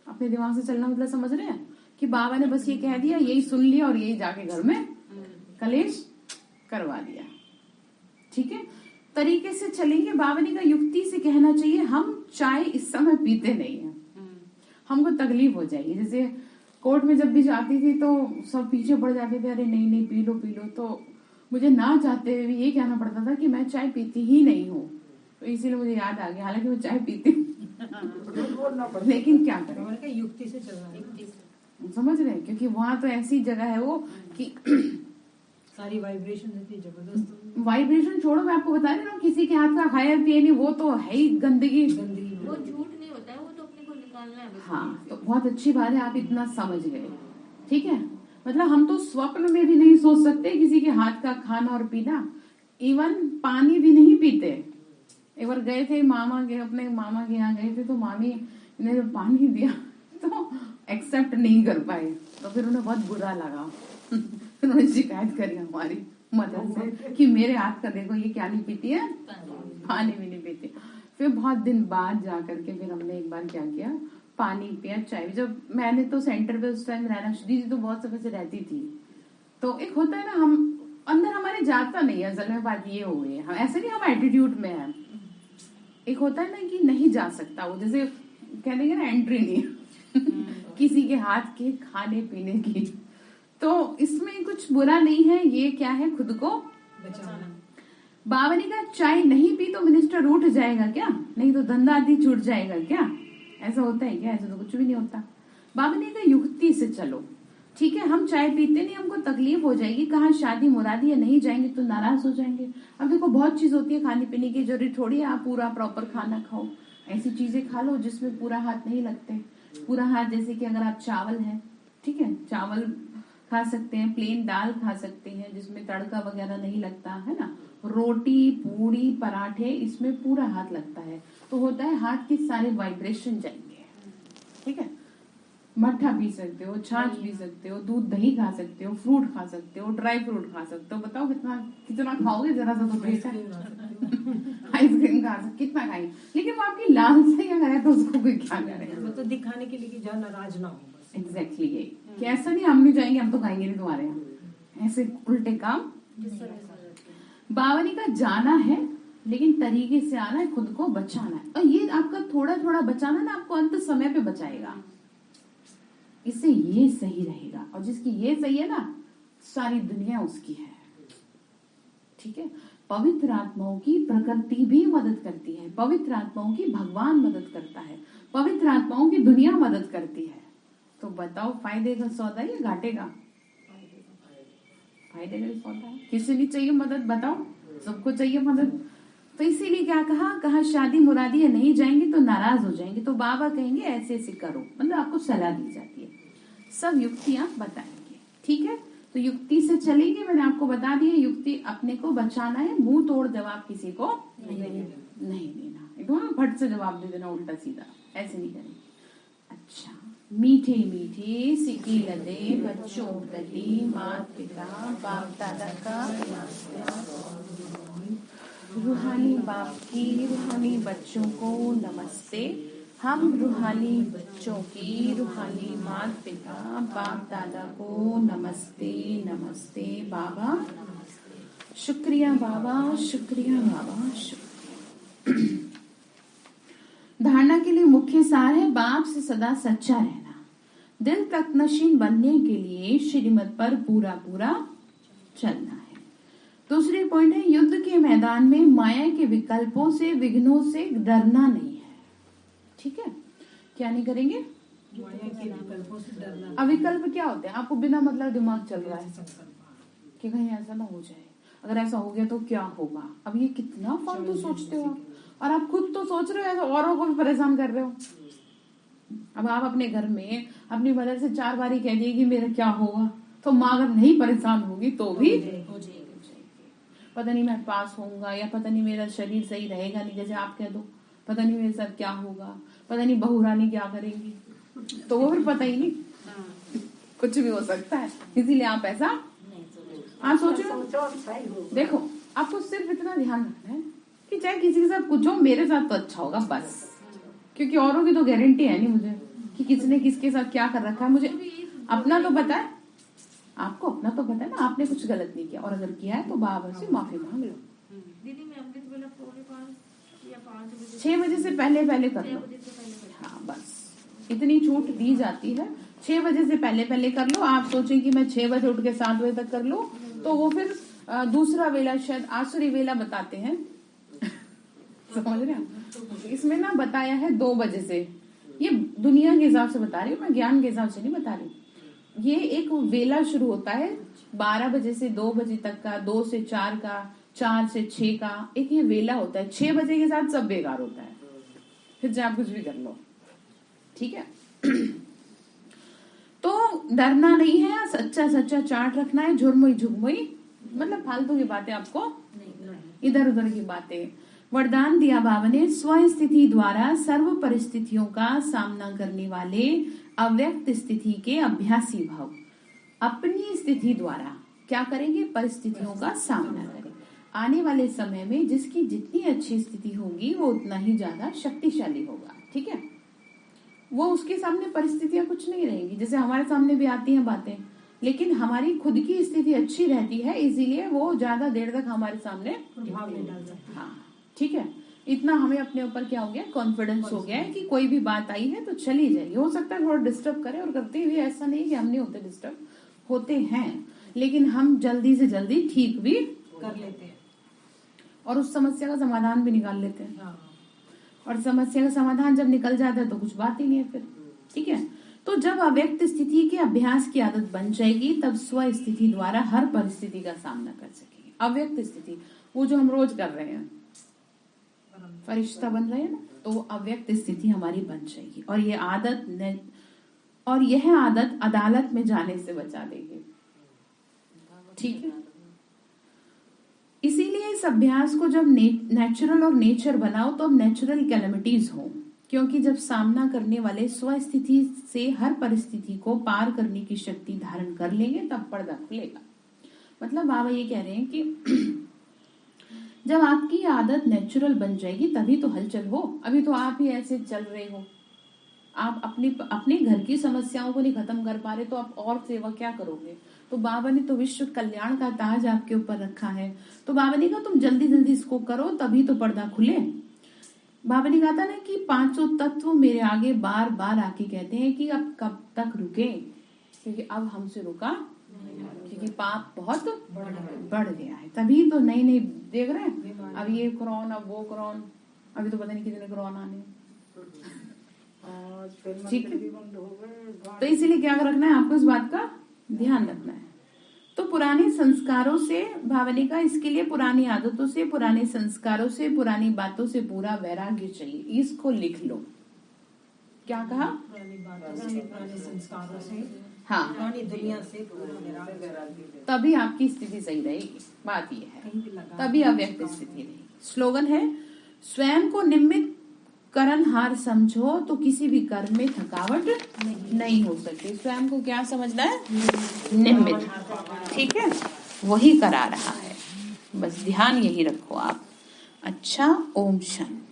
अपने दिमाग से चलना मतलब समझ रहे हैं कि बाबा ने बस ये कह दिया, यही सुन लिया और यही जाके घर में कलेश करवा दिया। ठीक है, तरीके से चलेंगे। बाबा ने कहा युक्ति से कहना चाहिए हम चाय इस समय पीते नहीं है, हमको तकलीफ हो जाएगी। जैसे कोर्ट में जब भी जाती थी तो सब पीछे पड़ जाते थे, अरे नहीं नहीं पी लो पी लो, तो मुझे ना चाहते हुए ये कहना पड़ता था कि मैं चाय पीती ही नहीं हूँ। तो इसीलिए मुझे याद आ गया, हालांकि मैं चाय पीती लेकिन क्या करें, युक्ति से चलना है, समझ रहे हैं? क्योंकि वहां तो ऐसी जगह है वो कि सारी वाइब्रेशन रहती है जबरदस्त। वाइब्रेशन छोड़ो, मैं आपको बता रही हूँ किसी के हाथ का खाया पिए नहीं, वो तो है ही गंदगी। वो झूठ नहीं होता है, वो तो अपने को निकालना है बस। हाँ, तो बहुत अच्छी बात है आप इतना समझ गए। ठीक है, मतलब हम तो स्वप्न में भी नहीं सोच सकते किसी के हाथ का खाना और पीना, इवन पानी भी नहीं पीते। एक बार गए थे अपने मामा के यहाँ गए थे, तो मामी ने पानी दिया तो एक्सेप्ट नहीं कर पाए, तो फिर उन्हें बहुत बुरा लगा। उन्होंने शिकायत करी हमारी मदद से कि मेरे हाथ का देखो ये क्या नहीं पीती है, पानी भी नहीं पीती। फिर बहुत दिन बाद जा करके फिर हमने एक बार क्या किया, पानी पिया, चाय। जब मैंने तो सेंटर पे उस टाइम रहना, दीदी तो बहुत समय से रहती थी, तो एक होता है ना हम अंदर हमारे जाता नहीं है, असल में बात ये हो गई है, ऐसे नहीं हम एटीट्यूड में है। एक होता है ना कि नहीं जा सकता वो, जैसे कह देंगे ना एंट्री नहीं किसी के हाथ के खाने पीने की। तो इसमें कुछ बुरा नहीं है, ये क्या है, खुद को बचाना। बाबा ने कहा चाय नहीं पी तो मिनिस्टर उठ जाएगा क्या, नहीं तो धंधा आदि छूट जाएगा क्या? ऐसा होता है क्या? ऐसा तो कुछ भी नहीं होता। बाबा ने कहा युक्ति से चलो। ठीक है, हम चाय पीते नहीं, हमको तकलीफ हो जाएगी, कहाँ शादी मुरादी है, नहीं जाएंगे तो नाराज हो जाएंगे। अब देखो बहुत चीज होती है खाने पीने की, जरूरी थोड़ी है आप पूरा प्रॉपर खाना खाओ, ऐसी चीजें खा लो जिसमें पूरा हाथ नहीं लगते। पूरा हाथ जैसे कि अगर आप चावल है, ठीक है, चावल खा सकते हैं, प्लेन दाल खा सकते हैं जिसमें तड़का वगैरह नहीं लगता है ना, रोटी पूड़ी पराठे इसमें पूरा हाथ लगता है, तो होता है हाथ के सारे वाइब्रेशन जाएंगे। ठीक है, मट्ठा पी सकते हो, छाछ पी सकते हो, दूध दही खा सकते हो, फ्रूट खा सकते हो, ड्राई फ्रूट खा सकते हो। बताओ कितना खाओगे, जरा सा तो पेट है। आइसक्रीम खा सकते, कितना खाएंगे, लेकिन वो आपकी लालसा ही अगर है तो उसको कोई क्या करेगा, मतलब दिखाने के लिए कि जहाँ नाराज ना हो बस। एग्जैक्टली यही कि ऐसा नहीं हम नहीं जाएंगे, हम तो खाएंगे नहीं तुम्हारे यहाँ, ऐसे उल्टे काम। बावनी का जाना है लेकिन तरीके से आना है, खुद को बचाना है, और ये आपका थोड़ा थोड़ा बचाना ना आपको अंत समय पे बचाएगा। इससे ये सही रहेगा, और जिसकी ये सही है ना सारी दुनिया उसकी है। ठीक है, पवित्र आत्माओं की प्रकृति भी मदद करती है, पवित्र आत्माओं की भगवान मदद करता है, पवित्र आत्माओं की दुनिया मदद करती है। तो बताओ फायदे का सौदा या घाटे का? फायदे का सौदा है। किसी नहीं चाहिए मदद, बताओ, सबको चाहिए मदद। तो इसीलिए क्या कहा शादी मुरादी है, नहीं जाएंगे तो नाराज हो जाएंगे, तो बाबा कहेंगे ऐसे ऐसे करो, मतलब आपको सलाह दी जाती है, सब युक्तियां बताएंगे। ठीक है, तो युक्ति से चलेंगे। मैंने आपको बता दिया युक्ति अपने को बचाना है, मुंह तोड़ जवाब किसी को नहीं देना, एकदम फट से जवाब दे देना उल्टा सीधा, ऐसे नहीं करेंगे। अच्छा, मीठे मीठे सिक्की लदे बच्चों प्रति माता पिता बाप दादा का रूहानी बाप की रूहानी बच्चों को नमस्ते। हम रूहानी बच्चों की रूहानी माता पिता बाप दादा को नमस्ते नमस्ते। बाबा शुक्रिया बाबा, शुक्रिया बाबा, शुक्रिया। धारणा के लिए मुख्य सार है बाप से सदा सच्चा रहना, दिल तक नशीन बनने के लिए श्रीमत पर पूरा पूरा चलना है। दूसरी पॉइंट है युद्ध के मैदान में माया के विकल्पों से, विघ्नों से डरना नहीं है। ठीक है, क्या नहीं करेंगे? माया के विकल्पों से डरना। अविकल्प क्या होते हैं? आपको बिना मतलब दिमाग चल रहा है कि कहीं ऐसा ना हो जाए, अगर ऐसा हो गया तो क्या होगा। अब ये कितना फालतू सोचते हो आप, और आप खुद तो सोच रहे हो, ऐसा औरों को भी परेशान कर रहे हो। अब आप अपने घर में अपनी मदर से 4 बारी कह दिए कि मेरा क्या होगा, तो माँ अगर नहीं परेशान होगी तो भी पता नहीं मैं पास होऊंगा, या पता नहीं मेरा शरीर सही रहेगा नहीं, जैसे आप कह दो पता नहीं मेरे साथ क्या होगा, पता नहीं बहू रानी क्या करेंगी, तो वो फिर पता ही नहीं, कुछ भी हो सकता है। इसीलिए आप ऐसा आप सोचो। देखो आपको सिर्फ इतना ध्यान रखना है कि चाहे किसी के साथ कुछ हो, मेरे साथ तो अच्छा होगा बस, क्योंकि औरों की तो गारंटी है नहीं मुझे कि किसने किसके साथ क्या कर रखा है। मुझे अपना तो पता है, आपको अपना तो पता है ना, आपने कुछ गलत नहीं किया, और अगर किया है तो बाबा से माफी मांग लो। दीदी मैं अमृत वेला 6 बजे से पहले कर लो। हाँ बस इतनी छूट दी जाती है, 6 बजे से पहले कर लो। आप सोचें कि मैं 6 बजे उठ के 7 बजे तक कर लूं, तो वो फिर दूसरा वेला शायद आसुरी वेला बताते हैं समझ रहे हैं? इसमें ना बताया है 2 बजे से, ये दुनिया के हिसाब से बता रही हूँ मैं, ज्ञान के हिसाब से नहीं बता रही। ये एक वेला शुरू होता है 12 बजे से 2 बजे तक का, 2 से 4 का, 4 से 6 का, एक ये वेला होता है। 6 बजे के साथ सब बेकार होता है, फिर चाहे आप कुछ भी कर लो। ठीक है तो डरना नहीं है, सच्चा सच्चा चार्ट रखना है, झुरमुई झुगमुई मतलब फालतू की बातें, आपको इधर उधर की बातें। वरदान दिया बाबा ने, स्व स्थिति द्वारा सर्व परिस्थितियों का सामना करने वाले अव्यक्त स्थिति के अभ्यासी भव। अपनी स्थिति द्वारा क्या करेंगे? परिस्थितियों का सामना करें। आने वाले समय में जिसकी जितनी अच्छी स्थिति होगी वो उतना ही ज्यादा शक्तिशाली होगा। ठीक है, वो उसके सामने परिस्थितियां कुछ नहीं रहेंगी। जैसे हमारे सामने भी आती हैं बातें, लेकिन हमारी खुद की स्थिति अच्छी रहती है, इसीलिए वो ज्यादा देर तक हमारे सामने प्रभाव नहीं डाल सकते। हाँ ठीक है, इतना हमें अपने ऊपर क्या हो गया, कॉन्फिडेंस हो गया है कि कोई भी बात आई है तो चली जाएगी। हो सकता है थोड़ा डिस्टर्ब करे, और करते भी ऐसा नहीं कि हम नहीं होते, डिस्टर्ब होते हैं, लेकिन हम जल्दी से जल्दी ठीक भी कर लेते हैं और उस समस्या का समाधान भी निकाल लेते हैं। हाँ। और समस्या का समाधान जब निकल जाता है तो कुछ बात ही नहीं है फिर। ठीक है, तो जब अव्यक्त स्थिति के अभ्यास की आदत बन जाएगी तब स्व स्थिति द्वारा हर परिस्थिति का सामना कर सकेंगे। अव्यक्त स्थिति वो जो हम रोज कर रहे हैं, फरिश्ता बन रहे हैं ना, तो वो अव्यक्त स्थिति हमारी बन जाएगी। और यह आदत अदालत में जाने से बचा देगी। ठीक है, इसीलिए इस अभ्यास को जब नेचुरल और नेचर बनाओ तो अब नेचुरल कैलेमिटीज हो, क्योंकि जब सामना करने वाले स्व स्थिति से हर परिस्थिति को पार करने की शक्ति धारण कर लेंगे तब पर्दा खुलेगा। मतलब बाबा ये कह रहे हैं कि जब आपकी आदत नेचुरल बन जाएगी तभी तो हलचल हो। अभी तो आप ही ऐसे चल रहे हो, आप अपने घर की समस्याओं को नहीं खत्म कर पा रहे, तो आप और सेवा क्या करोगे? तो बाबा ने तो विश्व कल्याण का ताज आपके ऊपर रखा है, तो बाबा ने कहा तुम जल्दी जल्दी इसको करो तभी तो पर्दा खुले। बाबा ने कहा था ना कि 500 तत्व मेरे आगे बार बार आके कहते हैं कि अब कब तक रुके, क्योंकि अब हमसे रुका, क्योंकि पाप बहुत बढ़ गया है। तभी तो नई देख रहे हैं, अब ये कोरोना, अब वो कोरोना, अभी तो पता नहीं कितने कोरोना आने। ठीक है, तो इसीलिए क्या रखना है आपको, इस बात का ध्यान रखना है। तो पुराने संस्कारों से, भावने का इसके लिए पुरानी आदतों से, पुराने संस्कारों से, पुरानी बातों से पूरा वैराग्य चाहिए। इसको लिख लो। क्या कहा? पुरानी बातों से, पुराने संस्कारों से, हाँ, पुरानी दुनिया से पूरा वैराग्य, तभी आपकी स्थिति सही रहेगी। बात ये है, तभी अव्यक्त स्थिति रहेगी। स्लोगन है, स्वयं को निमित्त कर्महार समझो तो किसी भी कर्म में थकावट नहीं हो सकती। स्वयं को क्या समझना है? निमित्त। ठीक है, वही करा रहा है, बस ध्यान यही रखो आप। अच्छा, ओम शांति।